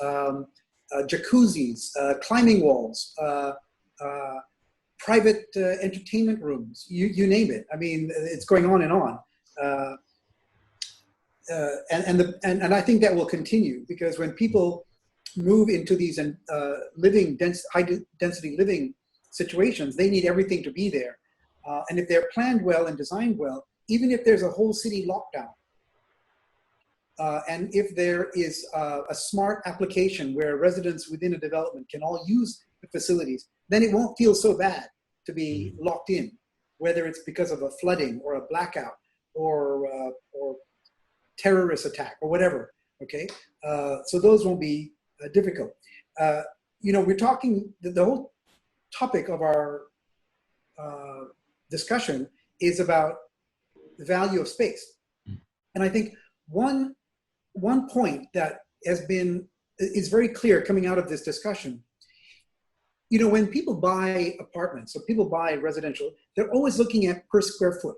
jacuzzis, climbing walls, private entertainment rooms, you name it. I mean, it's going on and on. And I think that will continue, because when people move into these high density living situations, they need everything to be there. And if they're planned well and designed well, even if there's a whole city lockdown, and if there is a smart application where residents within a development can all use the facilities, then it won't feel so bad to be locked in, whether it's because of a flooding or a blackout or terrorist attack or whatever. Okay, so those won't be difficult. We're talking, the whole topic of our discussion is about the value of space. And I think one point that is very clear coming out of this discussion, when people buy apartments or people buy residential, they're always looking at per square foot.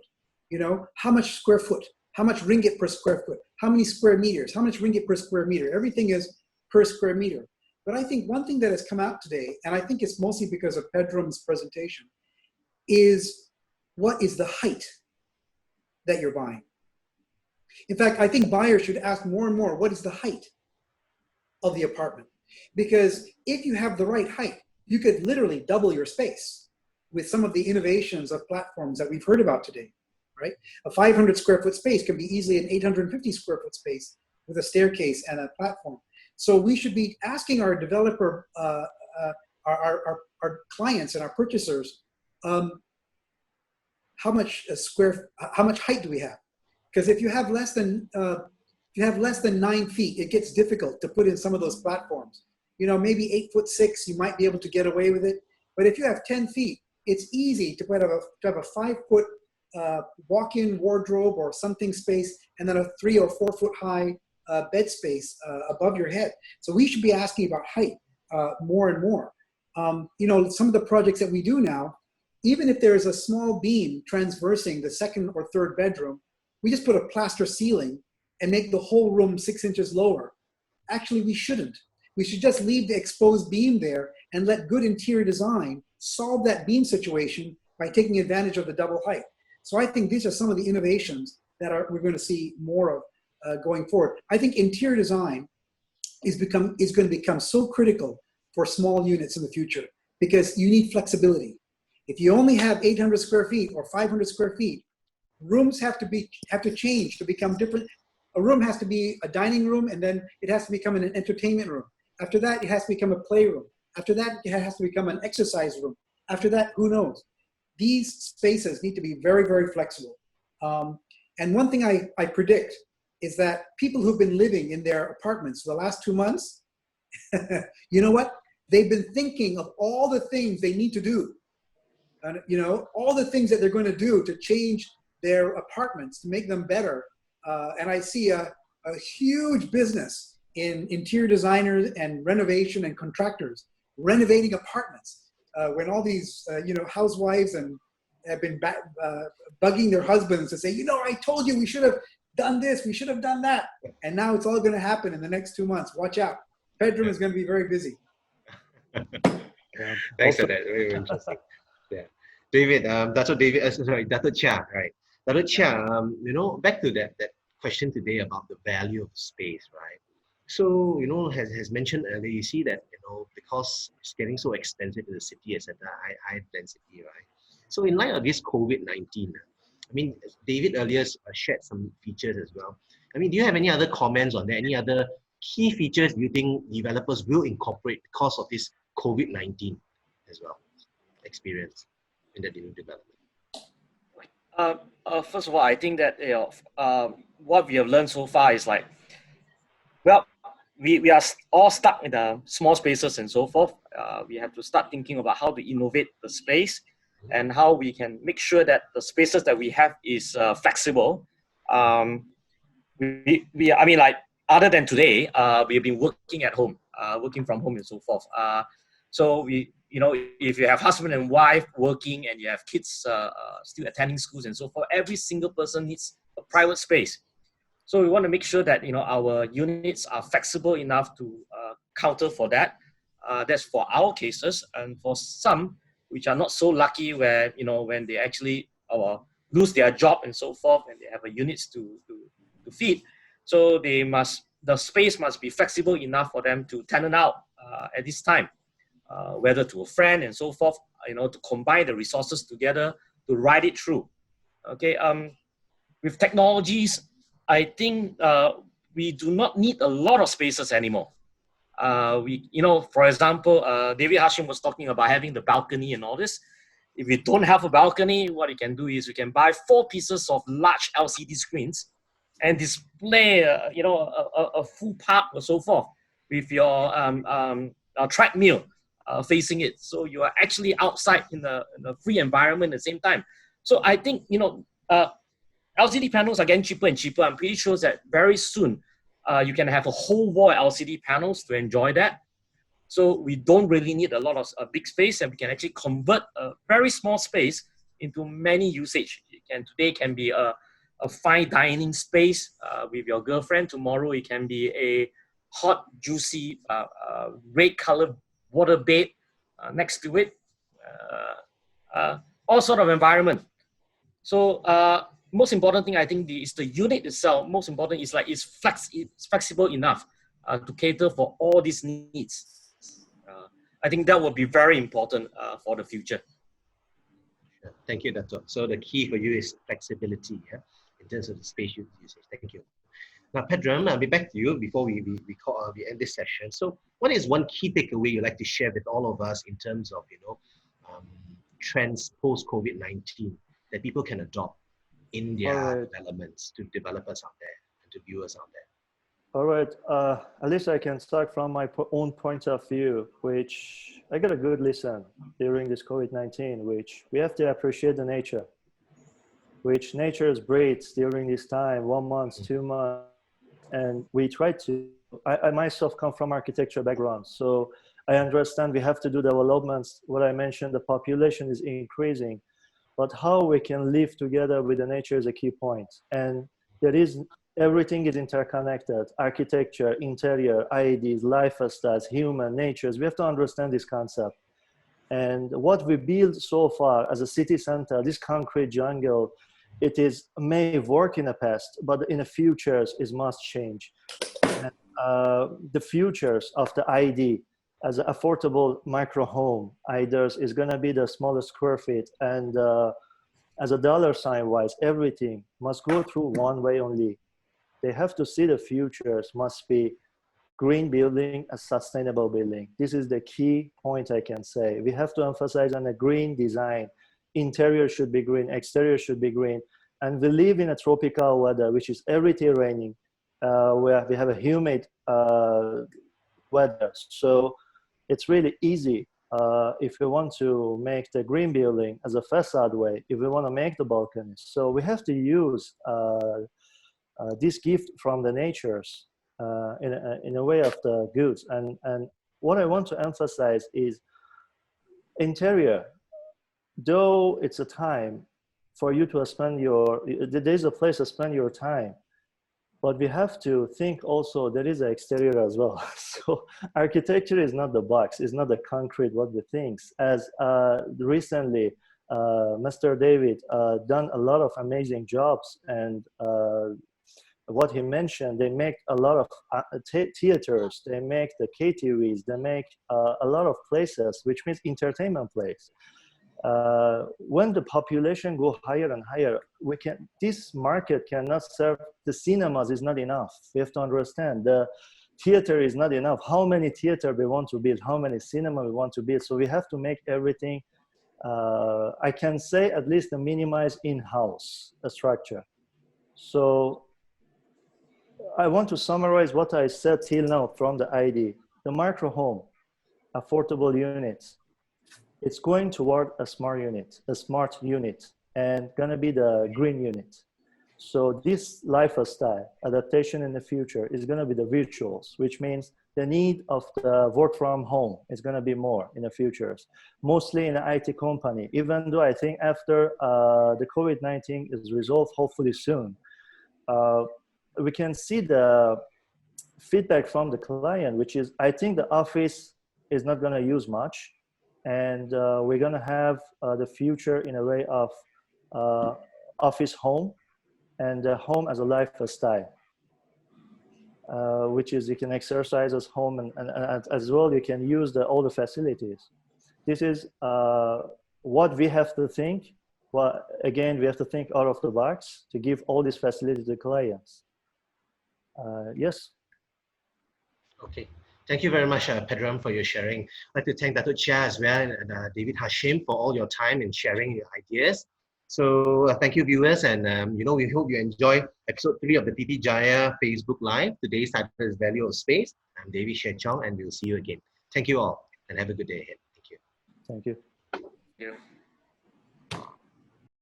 How much square foot, how much ringgit per square foot, how many square meters, how much ringgit per square meter. Everything is per square meter. But I think one thing that has come out today, and I think it's mostly because of Pedram's presentation, is what is the height that you're buying? In fact, I think buyers should ask more and more, what is the height of the apartment? Because if you have the right height, you could literally double your space with some of the innovations of platforms that we've heard about today, right? A 500 square foot space can be easily an 850 square foot space with a staircase and a platform. So we should be asking our developer, our clients and our purchasers, how much height do we have? Because if you have less than 9 feet, it gets difficult to put in some of those platforms. Maybe 8'6", you might be able to get away with it. But if you have 10 feet, it's easy to have a 5 foot walk-in wardrobe or something space, and then a 3 or 4 foot high bed space above your head. So we should be asking about height more and more. Some of the projects that we do now, even if there is a small beam transversing the second or third bedroom, we just put a plaster ceiling and make the whole room 6 inches lower. Actually, we shouldn't. We should just leave the exposed beam there and let good interior design solve that beam situation by taking advantage of the double height. So I think these are some of the innovations that we're going to see more of going forward. I think interior design is going to become so critical for small units in the future, because you need flexibility. If you only have 800 square feet or 500 square feet, rooms have to change to become different. A room has to be a dining room, and then it has to become an entertainment room. After that, it has to become a playroom. After that, it has to become an exercise room. After that, who knows? These spaces need to be very, very flexible. And one thing I predict is that people who've been living in their apartments for the last 2 months, you know what? They've been thinking of all the things they need to do. And, all the things that they're going to do to change their apartments, to make them better. And I see a huge business in interior designers and renovation and contractors renovating apartments. When all these, housewives have been bugging their husbands to say, I told you we should have done this, we should have done that. And now it's all going to happen in the next 2 months. Watch out. Pedram is going to be very busy. Thanks for that. Very, very interesting. Yeah. David, Dr. Chia, right? Dr. Chia, back to that question today about the value of space, right? So, has mentioned earlier, you see that, because it's getting so expensive in the city, etc., high density, right? So in light of this COVID-19, David earlier shared some features as well. Do you have any other comments on that? Any other key features you think developers will incorporate because of this COVID-19 as well experience in the new development? First of all, I think that what we have learned so far is we are all stuck in the small spaces and so forth. We have to start thinking about how to innovate the space and how we can make sure that the spaces that we have is flexible. I mean, like, other than today, we've been working at home, working from home and so forth. So if you have husband and wife working and you have kids still attending schools and so forth, every single person needs a private space. So we want to make sure that our units are flexible enough to counter for that. That's for our cases, and for some which are not so lucky, where when they actually lose their job and so forth, and they have a units to feed. So the space must be flexible enough for them to tenant out at this time, whether to a friend and so forth, to combine the resources together to ride it through. Okay. With technologies, I think we do not need a lot of spaces anymore. For example, David Hashim was talking about having the balcony and all this. If you don't have a balcony, what you can do is you can buy 4 pieces of large LCD screens and display, a full park or so forth with your treadmill facing it. So you are actually outside in a free environment at the same time. So I think, LCD panels are getting cheaper and cheaper. I'm pretty sure that very soon you can have a whole wall LCD panels to enjoy that. So we don't really need a lot of a big space, and we can actually convert a very small space into many usage. Today can be a fine dining space with your girlfriend. Tomorrow it can be a hot, juicy, red colored water bed next to it. All sort of environment. So most important thing, I think, is the unit itself. Most important is it's flexible enough to cater for all these needs. I think that will be very important for the future. Sure. Thank you, Dato'. So the key for you is flexibility, yeah, in terms of the space usage. Thank you. Now, Pedram, I'll be back to you before we end this session. So, what is one key takeaway you'd like to share with all of us in terms of trends post COVID-19 that people can adopt in their developments, to developers out there and to viewers out there? All right, at least I can start from my own point of view, which I got a good listen during this COVID-19, which we have to appreciate the nature, which nature breeds during this time, 1 month, 2 months. And we try to, I myself come from architecture background, so I understand we have to do developments. What I mentioned, the population is increasing, but how we can live together with the nature is a key point. And everything is interconnected: architecture, interior, IEDs, lifestyles, human, natures. We have to understand this concept. And what we built so far as a city center, this concrete jungle, may work in the past, but in the futures it must change. And, the futures of the ID as an affordable micro home, either is going to be the smallest square feet, and as a dollar sign wise, everything must go through one way only. They have to see the futures must be green building, a sustainable building. This is the key point I can say. We have to emphasize on a green design. Interior should be green, exterior should be green. And we live in a tropical weather, which is every day raining, where we have a humid weather. So it's really easy if we want to make the green building as a facade way, if we want to make the balconies. So we have to use this gift from the natures in a way of the goods. And what I want to emphasize is interior. Though it's a time for you to spend there's a place to spend your time, but we have to think also there is an exterior as well. So architecture is not the box, it's not the concrete what we think. As recently, Mr. David done a lot of amazing jobs, and what he mentioned, they make a lot of theaters, they make the KTVs, they make a lot of places, which means entertainment place. When the population go higher and higher, this market cannot serve. The cinemas is not enough. We have to understand the theater is not enough. How many theater we want to build? How many cinema we want to build? So we have to make everything. I can say at least a minimize in-house structure. So I want to summarize what I said till now from the ID. The micro home, affordable units. it's going toward a smart unit, and gonna be the green unit. So this lifestyle adaptation in the future is gonna be the virtuals, which means the need of the work from home is gonna be more in the futures, mostly in the IT company, even though I think after the COVID-19 is resolved, hopefully soon, we can see the feedback from the client, which is, I think the office is not gonna use much, and we're gonna have the future in a way of office home, and home as a lifestyle, which is you can exercise as home, and as well you can use all the facilities. This is what we have to think. Well, again, we have to think out of the box to give all these facilities to clients. Yes. Okay. Thank you very much, Pedram, for your sharing. I'd like to thank Datuk Chia as well and David Hashim for all your time and sharing your ideas. So thank you, viewers, and we hope you enjoy episode 3 of the PT Jaya Facebook Live. Today's title is Value of Space. I'm David Shechong, and we'll see you again. Thank you all, and have a good day ahead. Thank you. Thank you. Yeah.